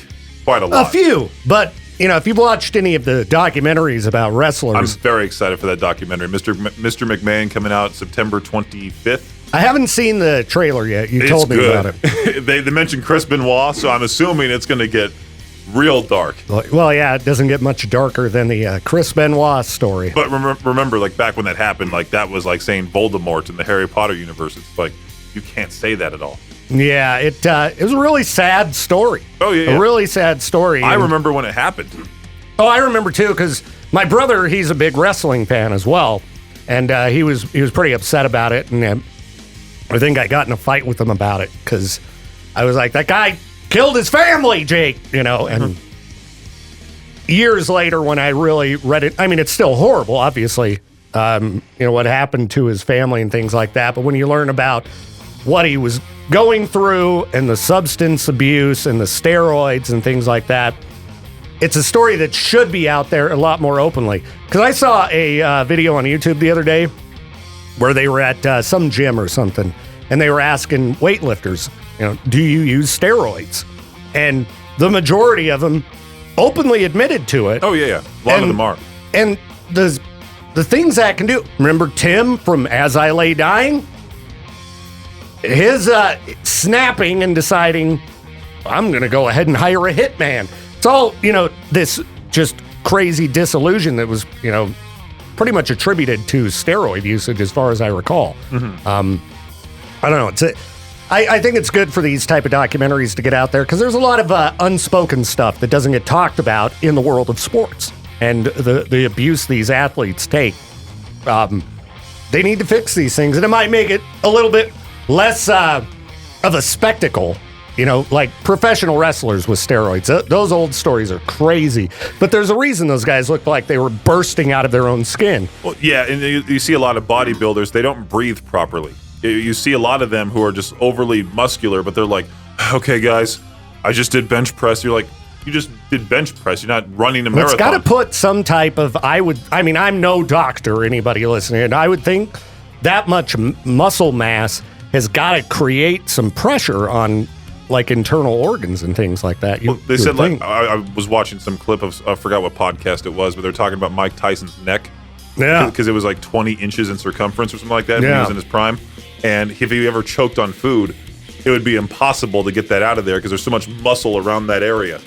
quite a lot. A few, but, if you've watched any of the documentaries about wrestlers. I'm very excited for that documentary. Mr. McMahon coming out September 25th. I haven't seen the trailer yet. You told me about it. They mentioned Chris Benoit, so I'm assuming it's going to get real dark. Well, yeah, it doesn't get much darker than the Chris Benoit story. But remember, back when that happened, that was like saying Voldemort in the Harry Potter universe. It's like, you can't say that at all. Yeah, it was a really sad story. Oh, yeah. A really sad story. I remember when it happened. Oh, I remember, too, because my brother, he's a big wrestling fan as well. And he was pretty upset about it. And I think I got in a fight with him about it because I was like, that guy killed his family, Jake, and years later when I really read it, I mean, it's still horrible, obviously, what happened to his family and things like that. But when you learn about what he was going through and the substance abuse and the steroids and things like that, it's a story that should be out there a lot more openly. Because I saw a video on YouTube the other day where they were at some gym or something, and they were asking weightlifters, do you use steroids? And the majority of them openly admitted to it. Oh, yeah. A lot of them are. And the things that can do, remember Tim from As I Lay Dying? His snapping and deciding, I'm going to go ahead and hire a hitman. It's all, this just crazy disillusion that was, pretty much attributed to steroid usage as far as I recall. Mm-hmm. I don't know. I think it's good for these type of documentaries to get out there because there's a lot of unspoken stuff that doesn't get talked about in the world of sports and the abuse these athletes take. They need to fix these things, and it might make it a little bit less of a spectacle. Like professional wrestlers with steroids. Those old stories are crazy. But there's a reason those guys look like they were bursting out of their own skin. Well, yeah, and you see a lot of bodybuilders, they don't breathe properly. You see a lot of them who are just overly muscular, but they're like, okay, guys, I just did bench press. You're like, you just did bench press. You're not running a marathon. It's got to put some type of, I'm no doctor, anybody listening, and I would think that much muscle mass has got to create some pressure on internal organs and things like that. They said I was watching some clip of, I forgot what podcast it was, but they're talking about Mike Tyson's neck. Yeah. Because it was 20 inches in circumference or something like that when he was in his prime. And if he ever choked on food, it would be impossible to get that out of there because there's so much muscle around that area.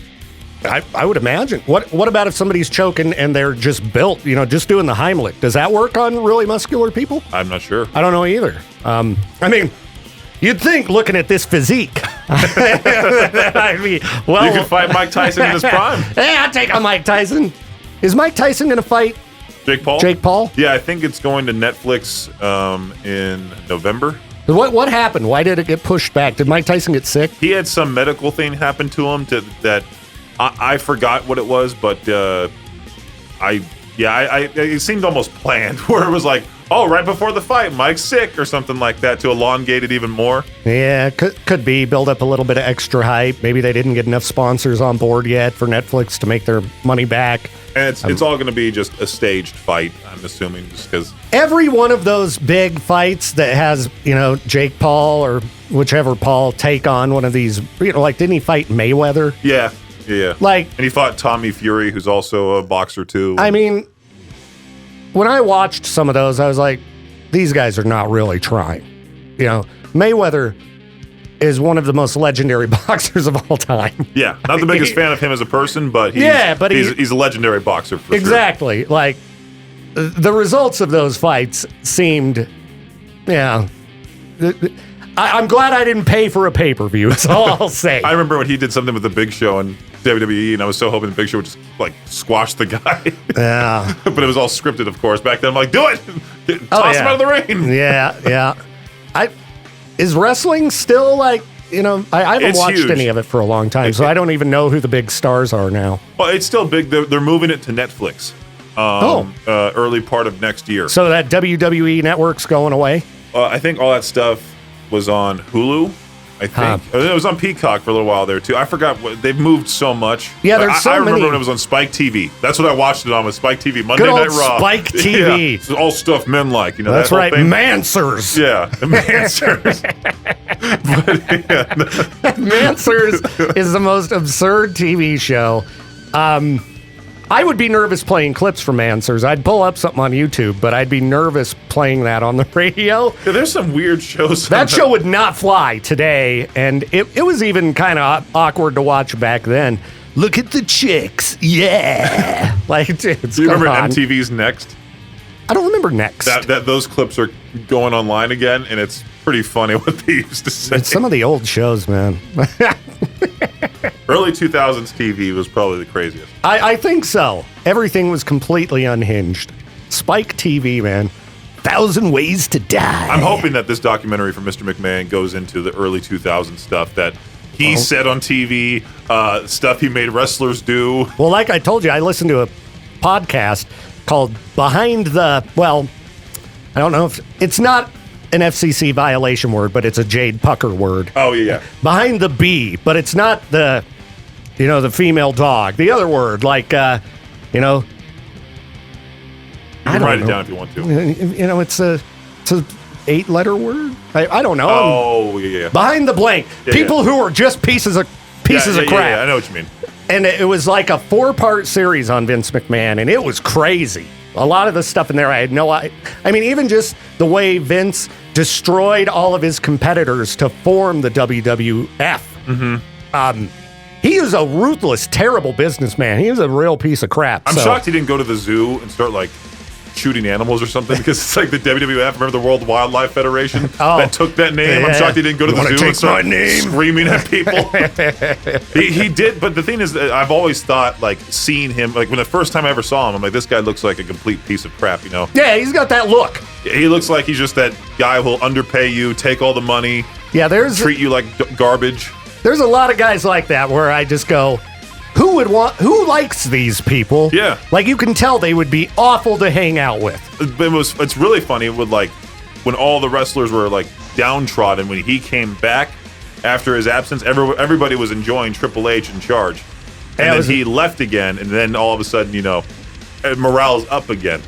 I would imagine. What about if somebody's choking and they're just built, just doing the Heimlich? Does that work on really muscular people? I'm not sure. I don't know either. You'd think looking at this physique. You could fight Mike Tyson in his prime. Yeah, I'll take on Mike Tyson. Is Mike Tyson going to fight Jake Paul? Jake Paul? Yeah, I think it's going to Netflix in November. What happened? Why did it get pushed back? Did Mike Tyson get sick? He had some medical thing happen to him that I forgot what it was, but it seemed almost planned where it was like, oh, right before the fight, Mike's sick or something like that to elongate it even more. Yeah, could be. Build up a little bit of extra hype. Maybe they didn't get enough sponsors on board yet for Netflix to make their money back. And it's all going to be just a staged fight, I'm assuming, just because. Every one of those big fights that has, Jake Paul or whichever Paul take on one of these, didn't he fight Mayweather? Yeah. And he fought Tommy Fury, who's also a boxer, too. When I watched some of those, I was like, these guys are not really trying. Mayweather is one of the most legendary boxers of all time. Yeah, not the biggest fan of him as a person, but he's a legendary boxer for exactly. sure. the results of those fights seemed, yeah. I'm glad I didn't pay for a pay-per-view. That's all I'll say. I remember when he did something with the Big Show in WWE, and I was so hoping the Big Show would just like squash the guy. Yeah. But it was all scripted, of course. Back then, I'm like, do it! Toss him out of the ring! Yeah. Is wrestling still like, I haven't watched any of it for a long time, so I don't even know who the big stars are now. Well, it's still big. They're moving it to Netflix. Early part of next year. So that WWE network's going away? I think all that stuff was on Hulu. I think it was on Peacock for a little while there too. I forgot they've moved so much. Yeah, there's so I remember many. when it was on Spike TV. That's what I watched it on, with Spike TV. Monday Good Night old Raw. Spike TV. Yeah, it's all stuff men like. That's that right. thing. Mansers. Yeah, Mansers. Mansers is the most absurd TV show. I would be nervous playing clips from Mansers. I'd pull up something on YouTube, but I'd be nervous playing that on the radio. Yeah, there's some weird shows. That show would not fly today, and it was even kind of awkward to watch back then. Look at the chicks. Yeah. Like, dude, do you remember MTV's Next? I don't remember Next. Those clips are going online again, and it's pretty funny what they used to say. It's some of the old shows, man. Early 2000s TV was probably the craziest. I think so. Everything was completely unhinged. Spike TV, man. 1,000 Ways to Die. I'm hoping that this documentary from Mr. McMahon goes into the early 2000s stuff that he said on TV, stuff he made wrestlers do. Well, like I told you, I listened to a podcast called Behind the, I don't know if, it's not an FCC violation word, but it's a Jade Pucker word. Oh, yeah. Behind the bee, but it's not the female dog. The other word, like, You can write it down if you want to. It's a 8-letter word. I don't know. Oh, yeah. Behind the blank. People who are just pieces of crap. Yeah, I know what you mean. And it was like a 4-part series on Vince McMahon, and it was crazy. A lot of the stuff in there, I had no idea. I mean, even just the way Vince destroyed all of his competitors to form the WWF. Mm-hmm. He was a ruthless, terrible businessman. He was a real piece of crap. I'm shocked he didn't go to the zoo and start, like, shooting animals or something, because it's like the WWF, remember the World Wildlife Federation that took that name? Yeah. I'm shocked he didn't go to the zoo and start screaming at people. he did, but the thing is, I've always thought, like, seeing him, like, when the first time I ever saw him, I'm like, this guy looks like a complete piece of crap, Yeah, he's got that look. He looks like he's just that guy who'll underpay you, take all the money, treat you like garbage. There's a lot of guys like that where I just go, who likes these people? Yeah. Like, you can tell they would be awful to hang out with. It's really funny with, like, when all the wrestlers were, like, downtrodden, when he came back after his absence, everybody was enjoying Triple H in charge. And then he left again, and then all of a sudden, morale's up again.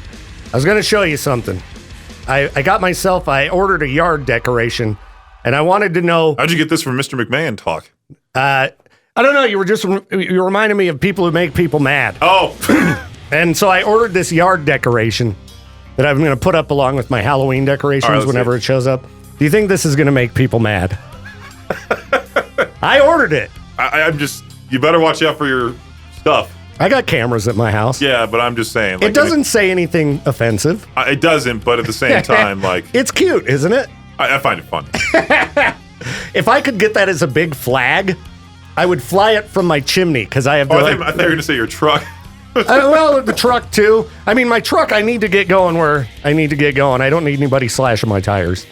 I was going to show you something. I ordered a yard decoration, and I wanted to know. How'd you get this from Mr. McMahon talk? I don't know. You reminded me of people who make people mad. Oh. And so I ordered this yard decoration that I'm going to put up along with my Halloween decorations whenever it shows up. Do you think this is going to make people mad? I ordered it. You better watch out for your stuff. I got cameras at my house. Yeah, but I'm just saying. Like, it doesn't say anything offensive. It doesn't, but at the same time, like. It's cute, isn't it? I find it fun. If I could get that as a big flag, I would fly it from my chimney, because I have. I thought you were going to say your truck. Well, the truck too. I mean, my truck, I need to get going where I need to get going. I don't need anybody slashing my tires.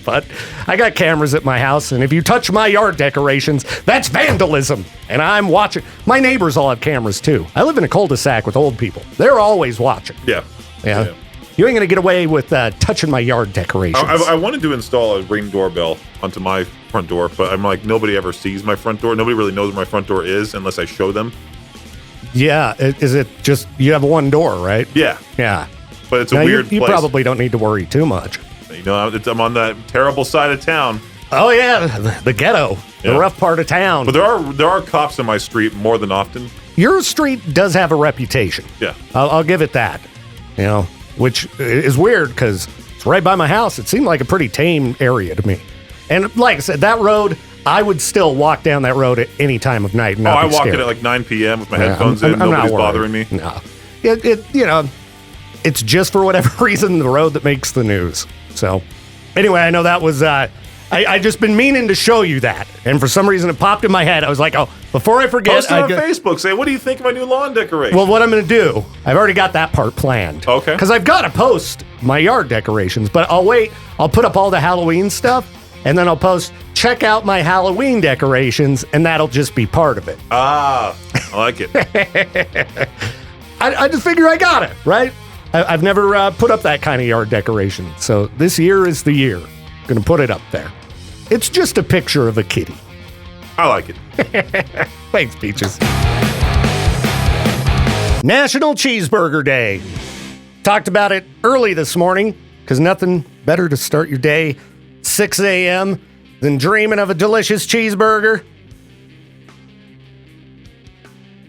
But I got cameras at my house, and if you touch my yard decorations, that's vandalism. And I'm watching. My neighbors all have cameras too. I live in a cul-de-sac with old people. They're always watching. Yeah. You ain't gonna get away with touching my yard decorations. I wanted to install a Ring doorbell onto my front door, but I'm like, nobody ever sees my front door. Nobody really knows where my front door is unless I show them. Yeah, is it just, you have one door, right? Yeah. But it's a weird place. You probably don't need to worry too much. I'm on that terrible side of town. Oh yeah, the ghetto, the rough part of town. But there are cops in my street more than often. Your street does have a reputation. Yeah. I'll give it that. Which is weird because it's right by my house. It seemed like a pretty tame area to me. And like I said, that road, I would still walk down that road at any time of night. And I walk it at like 9 p.m. with my headphones in. Nobody's bothering me. No. It's just for whatever reason the road that makes the news. So anyway, I know that was, I just been meaning to show you that. And for some reason it popped in my head. I was like, oh, before I forget. Post it on Facebook. Say, what do you think of my new lawn decoration? Well, what I'm going to do, I've already got that part planned. Okay. Because I've got to post my yard decorations, but I'll wait. I'll put up all the Halloween stuff, and then I'll post, check out my Halloween decorations, and that'll just be part of it. Ah, I like it. I just figure I got it, right? I've never put up that kind of yard decoration. So this year is the year. Going to put it up there. It's just a picture of a kitty. I like it. Thanks, Peaches. National Cheeseburger Day. Talked about it early this morning because nothing better to start your day 6 a.m. than dreaming of a delicious cheeseburger.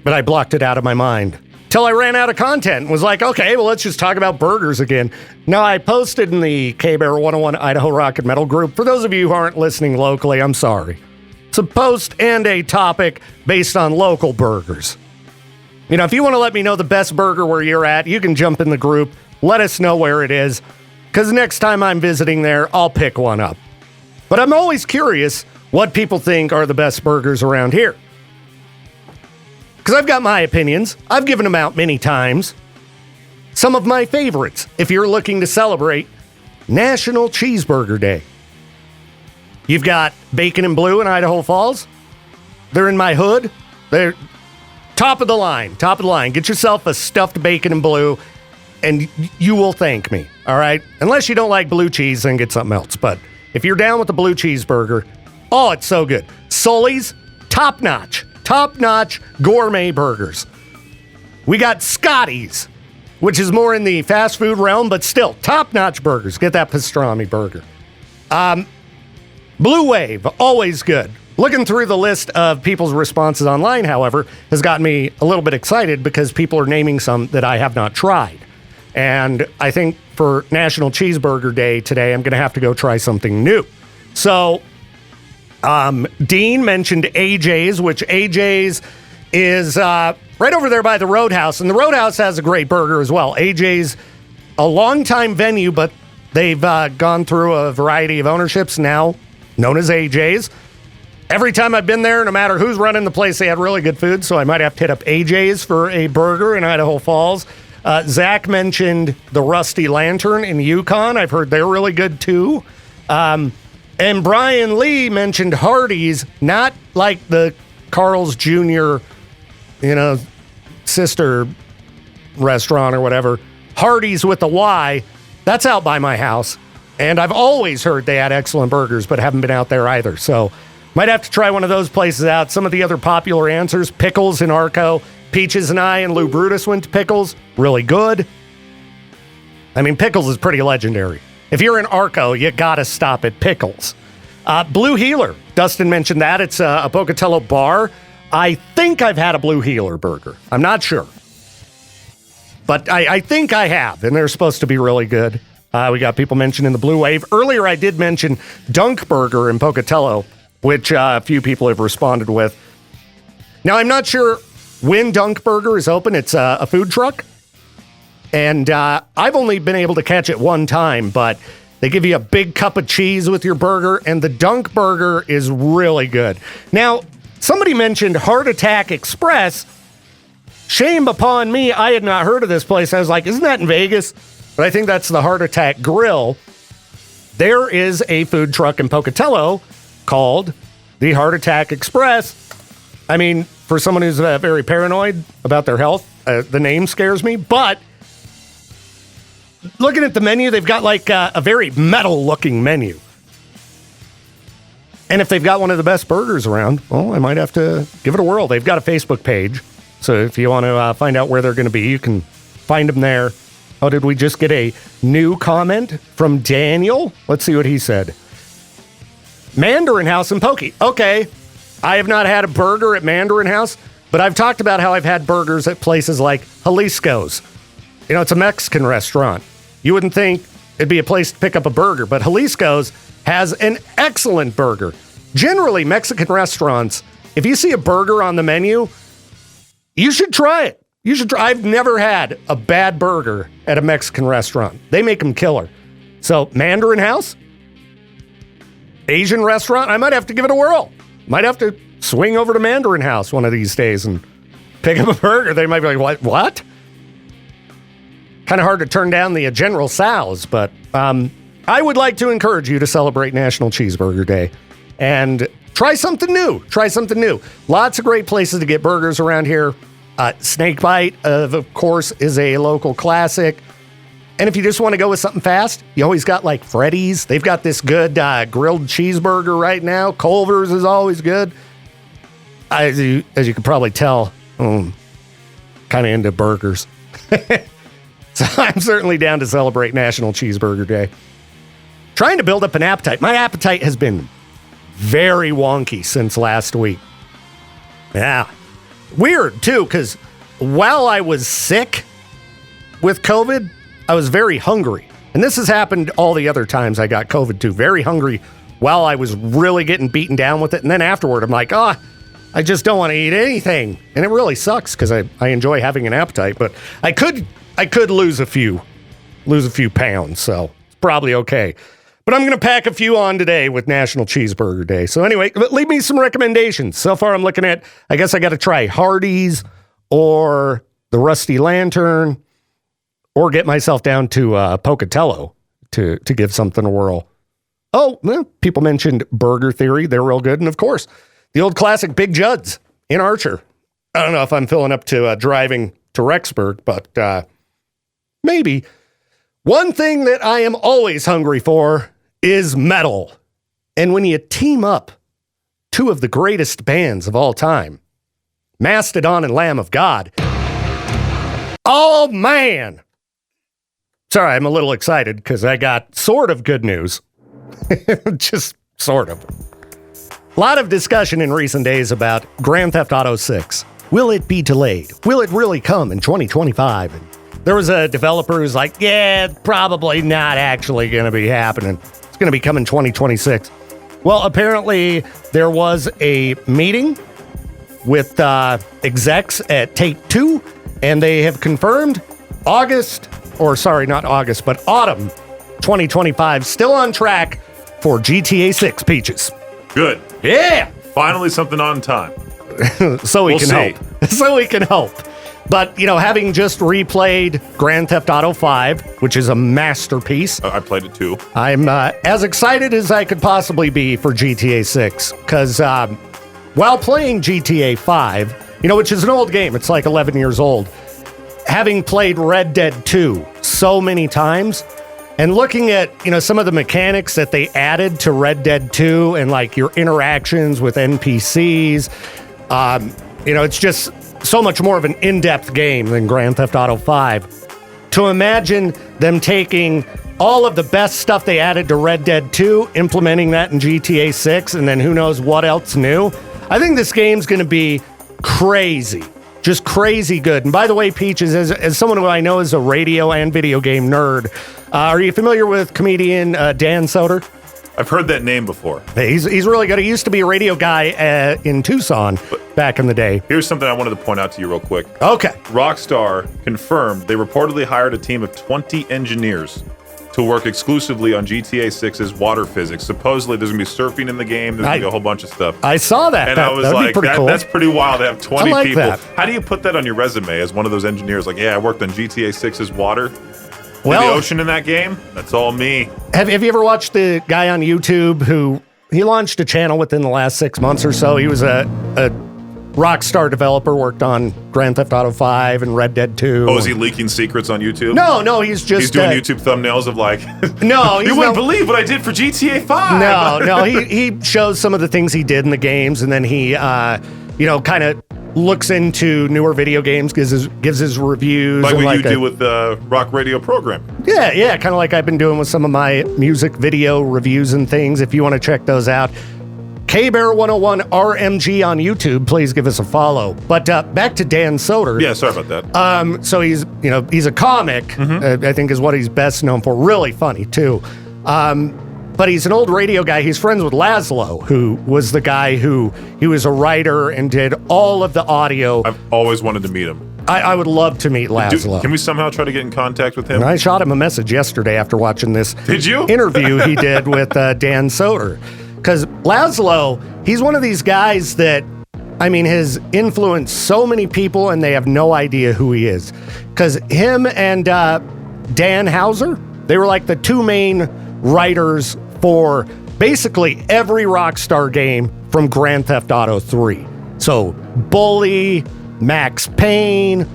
But I blocked it out of my mind till I ran out of content and was like, okay, well, let's just talk about burgers again. Now, I posted in the K-Bear 101 Idaho Rock and Metal group. For those of you who aren't listening locally, I'm sorry. It's a post and a topic based on local burgers. You know, if you want to let me know the best burger where you're at, you can jump in the group. Let us know where it is, because next time I'm visiting there, I'll pick one up. But I'm always curious what people think are the best burgers around here. Because I've got my opinions. I've given them out many times. Some of my favorites, if you're looking to celebrate National Cheeseburger Day. You've got Bacon and Blue in Idaho Falls. They're in my hood. They're top of the line. Top of the line. Get yourself a stuffed Bacon and Blue, and you will thank me, all right? Unless you don't like blue cheese, then get something else. But if you're down with the blue cheeseburger, oh, it's so good. Sully's, top-notch. Top-notch gourmet burgers. We got Scotty's, which is more in the fast food realm, but still, top-notch burgers. Get that pastrami burger. Blue Wave, always good. Looking through the list of people's responses online, however, has gotten me a little bit excited because people are naming some that I have not tried. And I think for National Cheeseburger Day today, I'm going to have to go try something new. So, Dean mentioned AJ's, which AJ's is right over there by the Roadhouse. And the Roadhouse has a great burger as well. AJ's, a longtime venue, but they've gone through a variety of ownerships now, known as AJ's. Every time I've been there, no matter who's running the place, they had really good food, so I might have to hit up AJ's for a burger in Idaho Falls. Zach mentioned the Rusty Lantern in Yukon. I've heard they're really good, too. And Brian Lee mentioned Hardee's, not like the Carl's Jr., sister restaurant or whatever. Hardee's with a Y. That's out by my house. And I've always heard they had excellent burgers, but haven't been out there either. So might have to try one of those places out. Some of the other popular answers, Pickles in Arco. Peaches and I and Lou Brutus went to Pickles. Really good. I mean, Pickles is pretty legendary. If you're in Arco, you gotta stop at Pickles. Blue Healer. Dustin mentioned that. It's a Pocatello bar. I think I've had a Blue Healer burger. I'm not sure. But I think I have, and they're supposed to be really good. We got people mentioning the Blue Wave. Earlier, I did mention Dunk Burger in Pocatello, which a few people have responded with. Now, I'm not sure when Dunk Burger is open. It's a food truck. And I've only been able to catch it one time, but they give you a big cup of cheese with your burger, and the Dunk Burger is really good. Now, somebody mentioned Heart Attack Express. Shame upon me, I had not heard of this place. I was like, isn't that in Vegas? But I think that's the Heart Attack Grill. There is a food truck in Pocatello called the Heart Attack Express. I mean, for someone who's very paranoid about their health, the name scares me. But looking at the menu, they've got like a very metal-looking menu. And if they've got one of the best burgers around, well, I might have to give it a whirl. They've got a Facebook page. So if you want to find out where they're going to be, you can find them there. Oh, did we just get a new comment from Daniel? Let's see what he said. Mandarin House in Pokey. Okay, I have not had a burger at Mandarin House, but I've talked about how I've had burgers at places like Jalisco's. It's a Mexican restaurant. You wouldn't think it'd be a place to pick up a burger, but Jalisco's has an excellent burger. Generally, Mexican restaurants, if you see a burger on the menu, you should try it. You should try. I've never had a bad burger at a Mexican restaurant. They make them killer. So, Mandarin House, Asian restaurant, I might have to give it a whirl. Might have to swing over to Mandarin House one of these days and pick up a burger. They might be like, what? Kind of hard to turn down the General Tso's, but I would like to encourage you to celebrate National Cheeseburger Day and try something new. Try something new. Lots of great places to get burgers around here. Snakebite, of course, is a local classic. And if you just want to go with something fast, you always got like Freddy's. They've got this good grilled cheeseburger right now. Culver's is always good. As you can probably tell, kind of into burgers. So I'm certainly down to celebrate National Cheeseburger Day. Trying to build up an appetite. My appetite has been very wonky since last week. Yeah. Weird, too, because while I was sick with COVID, I was very hungry. And this has happened all the other times I got COVID, too. Very hungry while I was really getting beaten down with it. And then afterward, I'm like, I just don't want to eat anything. And it really sucks because I enjoy having an appetite. But I could lose a few pounds, so it's probably okay. But I'm going to pack a few on today with National Cheeseburger Day. So anyway, leave me some recommendations. So far I'm looking at, I guess I got to try Hardee's or the Rusty Lantern or get myself down to Pocatello to give something a whirl. Oh, well, people mentioned Burger Theory. They're real good. And of course, the old classic Big Judd's in Archer. I don't know if I'm filling up to driving to Rexburg, but maybe. One thing that I am always hungry for is metal. And when you team up two of the greatest bands of all time, Mastodon and Lamb of God, oh man! Sorry, I'm a little excited because I got sort of good news. Just sort of. A lot of discussion in recent days about Grand Theft Auto 6. Will it be delayed? Will it really come in 2025? And there was a developer who's like, yeah, probably not actually going to be happening. It's going to be coming 2026. Well, apparently there was a meeting with execs at Take-Two, and they have confirmed autumn 2025, still on track for GTA 6 Peaches. Good. Yeah. Finally something on time. So we can hope. So we can hope. But, having just replayed Grand Theft Auto 5, which is a masterpiece. I played it too. I'm as excited as I could possibly be for GTA 6. Because while playing GTA 5, which is an old game, it's like 11 years old, having played Red Dead 2 so many times, and looking at, some of the mechanics that they added to Red Dead 2 and like your interactions with NPCs, it's just so much more of an in-depth game than Grand Theft Auto 5. To imagine them taking all of the best stuff they added to Red Dead 2, implementing that in GTA 6, and then who knows what else new. I think this game's going to be crazy. Just crazy good. And by the way, Peaches, as someone who I know is a radio and video game nerd, are you familiar with comedian Dan Soder? I've heard that name before. He's really good. He used to be a radio guy in Tucson back in the day. Here's something I wanted to point out to you real quick. Okay. Rockstar confirmed they reportedly hired a team of 20 engineers to work exclusively on GTA 6's water physics. Supposedly there's going to be surfing in the game. There's going to be a whole bunch of stuff. I saw that. And I was like, cool. That's pretty wild to have 20 like people. That. How do you put that on your resume as one of those engineers? Like, yeah, I worked on GTA 6's water. Well, the ocean in that game? That's all me. Have you ever watched the guy on YouTube who he launched a channel within the last 6 months or so? He was a Rockstar developer, worked on Grand Theft Auto 5 and Red Dead 2. Oh, is he leaking secrets on YouTube? No, he's doing YouTube thumbnambs of like, no, you wouldn't believe what I did for GTA 5. No, he shows some of the things he did in the games, and then he, kind of looks into newer video games, gives his reviews. Like what you do with the rock radio program. Yeah, kind of like I've been doing with some of my music video reviews and things. If you want to check those out, KBear101 RMG on YouTube, please give us a follow. But back to Dan Soder. Yeah, sorry about that. So he's a comic, I think is what he's best known for. Really funny, too. But he's an old radio guy. He's friends with Lazlow, who was the guy he was a writer and did all of the audio. I've always wanted to meet him. I would love to meet Lazlow. Can we somehow try to get in contact with him? And I shot him a message yesterday after watching this interview he did with Dan Soder. Because Lazlow, he's one of these guys that, I mean, has influenced so many people and they have no idea who he is. Because him and Dan Houser, they were like the two main writers for basically every Rockstar game from Grand Theft Auto 3. So Bully, Max Payne,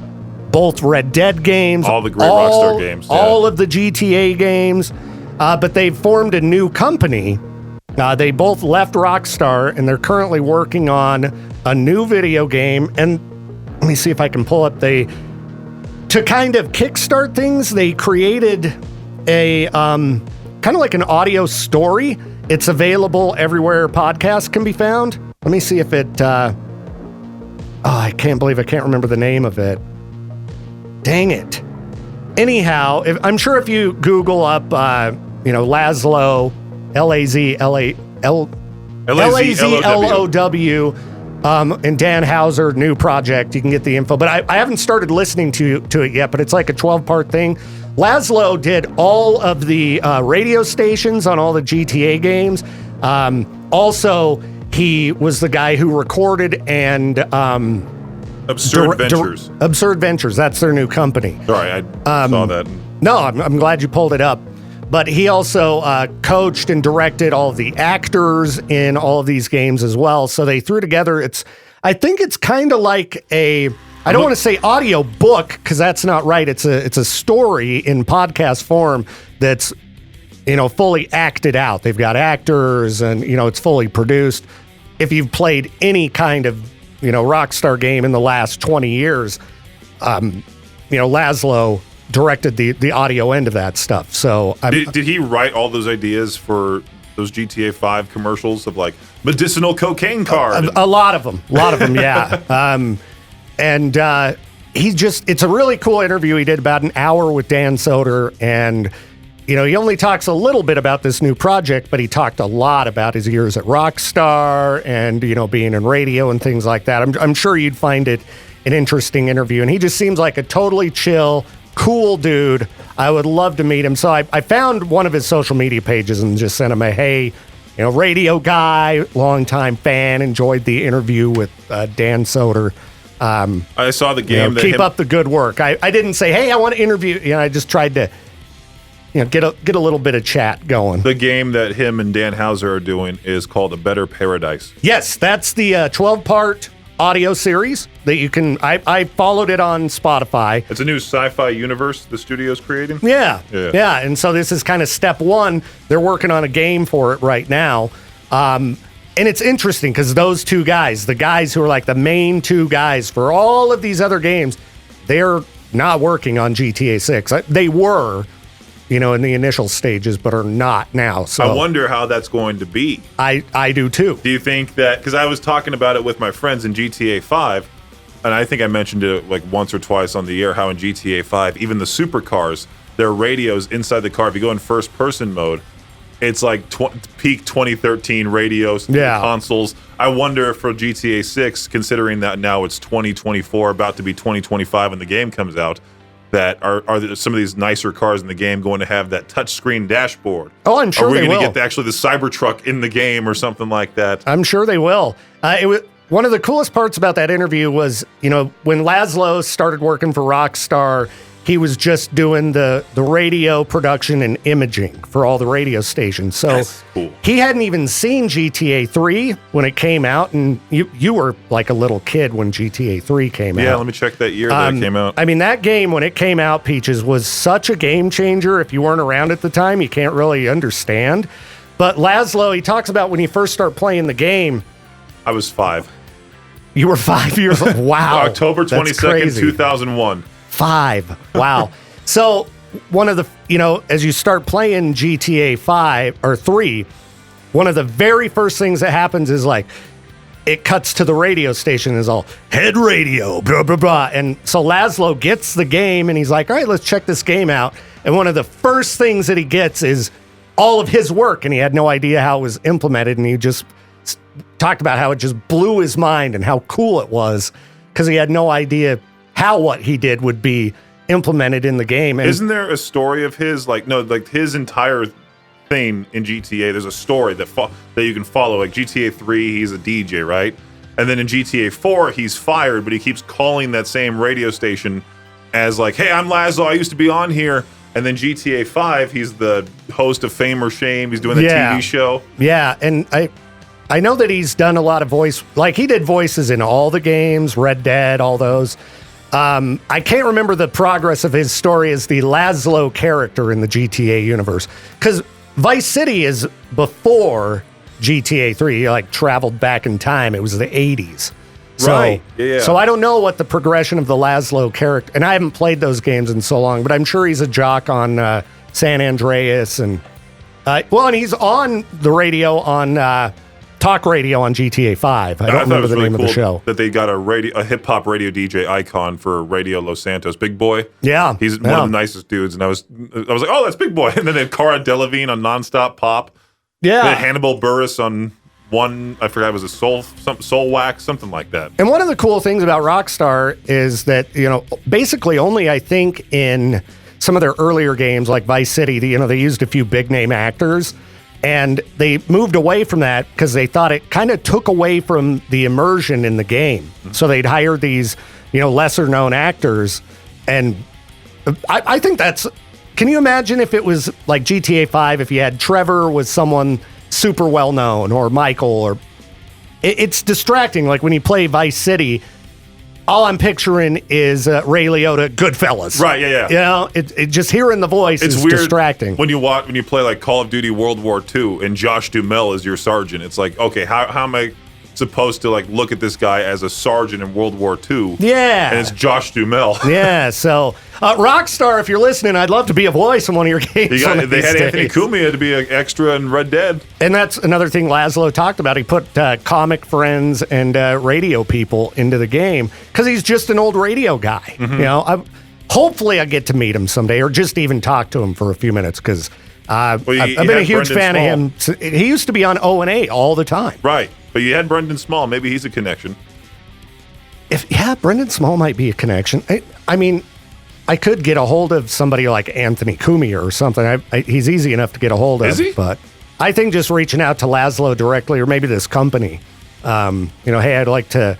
both Red Dead games. All the great Rockstar games. Yeah. All of the GTA games. But they've formed a new company. They both left Rockstar, and they're currently working on a new video game. And let me see if I can pull up to kind of kickstart things, they created a kind of like an audio story. It's available everywhere podcasts can be found. Let me see if it... I can't believe I can't remember the name of it. Dang it. Anyhow, I'm sure if you Google up, Lazlow, Lazlow, and Dan Houser, new project, you can get the info. But I haven't started listening to it yet, but it's like a 12-part thing. Lazlow did all of the radio stations on all the GTA games. Also, he was the guy who recorded and... Absurd Ventures. Absurd Ventures, that's their new company. Sorry, I saw that. No, I'm glad you pulled it up. But he also coached and directed all of the actors in all of these games as well. So they threw together, I think it's kind of like I don't want to say audio book, because that's not right. It's a story in podcast form that's, fully acted out. They've got actors and, it's fully produced. If you've played any kind of, Rockstar game in the last 20 years, Lazlow directed the audio end of that stuff. So did he write all those ideas for those GTA 5 commercials of like medicinal cocaine card? A lot of them, yeah. It's a really cool interview he did, about an hour with Dan Soder, and he only talks a little bit about this new project, but he talked a lot about his years at Rockstar and, being in radio and things like that. I'm sure you'd find it an interesting interview. And he just seems like a totally chill, cool dude. I would love to meet him. So I found one of his social media pages and just sent him a, hey, radio guy, longtime fan, enjoyed the interview with Dan Soder. I saw the game. Keep up the good work. I didn't say, hey, I want to interview. I just tried to... get a little bit of chat going. The game that him and Dan Houser are doing is called A Better Paradise. Yes, that's the 12-part audio series that you can... I followed it on Spotify. It's a new sci-fi universe the studio's creating? Yeah. And so this is kind of step one. They're working on a game for it right now. And it's interesting because those two guys, the guys who are like the main two guys for all of these other games, they're not working on GTA 6. They were... in the initial stages, but are not now. So I wonder how that's going to be. I do too. Do you think that, because I was talking about it with my friends in GTA 5, and I think I mentioned it like once or twice on the air, how in GTA 5, even the supercars, their radios inside the car, if you go in first person mode, it's like peak 2013 radios, consoles. I wonder if for GTA 6, considering that now it's 2024, about to be 2025 when the game comes out, that are some of these nicer cars in the game going to have that touchscreen dashboard? Oh, I'm sure they will. Are we going to get the Cybertruck in the game or something like that? I'm sure they will. One of the coolest parts about that interview was, when Lazlow started working for Rockstar, he was just doing the radio production and imaging for all the radio stations. So that's cool. He hadn't even seen GTA 3 when it came out, and you were like a little kid when GTA 3 came out. Yeah, let me check that year that it came out. I mean, that game, when it came out, Peaches, was such a game changer. If you weren't around at the time, you can't really understand. But Lazlow, he talks about when he first started playing the game. I was 5. You were 5 years old? Wow. October 22nd, 2001. 5. Wow. So one of the, as you start playing GTA 5 or 3, one of the very first things that happens is like, it cuts to the radio station, is all head radio, blah, blah, blah. And so Lazlow gets the game and he's like, all right, let's check this game out. And one of the first things that he gets is all of his work. And he had no idea how it was implemented. And he just talked about how it just blew his mind and how cool it was because he had no idea how what he did would be implemented in the game. And isn't there a story of his, like his entire thing in GTA? There's a story that you can follow. Like GTA 3, he's a DJ, right? And then in GTA 4, he's fired, but he keeps calling that same radio station as like, hey, I'm Lazlow, I used to be on here. And then GTA 5, he's the host of Fame or Shame. He's doing the TV show. Yeah, and I know that he's done a lot of voice, like he did voices in all the games, Red Dead, all those. I can't remember the progress of his story as the Lazlow character in the GTA universe. Because Vice City is before GTA 3. He like traveled back in time. It was the 80s. So, right. Yeah. So I don't know what the progression of the Lazlow character, and I haven't played those games in so long, but I'm sure he's a jock on San Andreas. And and he's on the radio on talk radio on GTA 5. I don't remember the name of the show. That they got a hip hop radio DJ icon for Radio Los Santos, Big Boy. Yeah, he's one of the nicest dudes, and I was like, oh, that's Big Boy. And then they had Cara Delevingne on Nonstop Pop. Yeah, they had Hannibal Buress on one. I forgot, it was a Soul Wax, something like that. And one of the cool things about Rockstar is that basically only I think in some of their earlier games like Vice City, they used a few big name actors. And they moved away from that because they thought it kind of took away from the immersion in the game. Mm-hmm. So they'd hire these, lesser known actors. And I think that's, can you imagine if it was like GTA 5, if you had Trevor was someone super well known, or Michael, or it's distracting. Like when you play Vice City, all I'm picturing is Ray Liotta, Goodfellas. Right, yeah. It just hearing the voice is weird distracting. When you play like Call of Duty World War II and Josh Duhamel is your sergeant, it's like, okay, how am I supposed to like look at this guy as a sergeant in World War II? Yeah. And it's Josh Duhamel. Yeah, so Rockstar, if you're listening, I'd love to be a voice in one of your games. They had Anthony Cumia to be an extra in Red Dead. And that's another thing Lazlow talked about. He put comic friends and radio people into the game because he's just an old radio guy. Mm-hmm. Hopefully I get to meet him someday or just even talk to him for a few minutes because I've been a huge fan of him. He used to be on O&A all the time. Right. But you had Brendan Small. Maybe he's a connection. Brendan Small might be a connection. I mean, I could get a hold of somebody like Anthony Cumia or something. He's easy enough to get a hold of. Is he? But I think just reaching out to Lazlow directly, or maybe this company, hey, I'd like to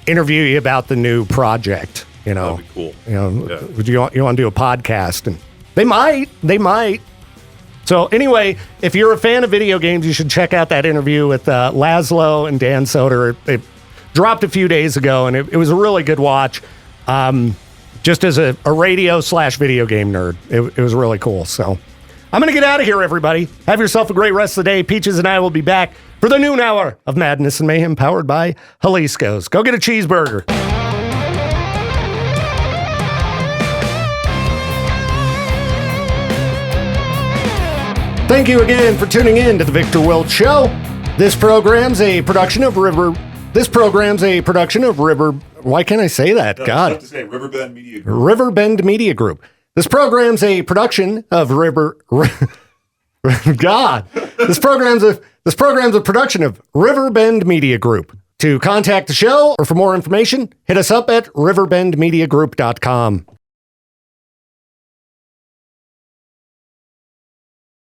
interview you about the new project. That'd be cool. Would you want to do a podcast? And they might. So anyway, if you're a fan of video games, you should check out that interview with Lazlow and Dan Soder. It dropped a few days ago, and it was a really good watch. Just as a radio/video game nerd, it was really cool. So I'm going to get out of here, everybody. Have yourself a great rest of the day. Peaches and I will be back for the noon hour of Madness and Mayhem powered by Jalisco's. Go get a cheeseburger. Thank you again for tuning in to the Victor Welch Show. This program's a production of River. Why can't I say that? God. To say Riverbend Media Group. Riverbend Media Group. This program's a production of God. This program's a production of Riverbend Media Group. To contact the show or for more information, hit us up at riverbendmediagroup.com.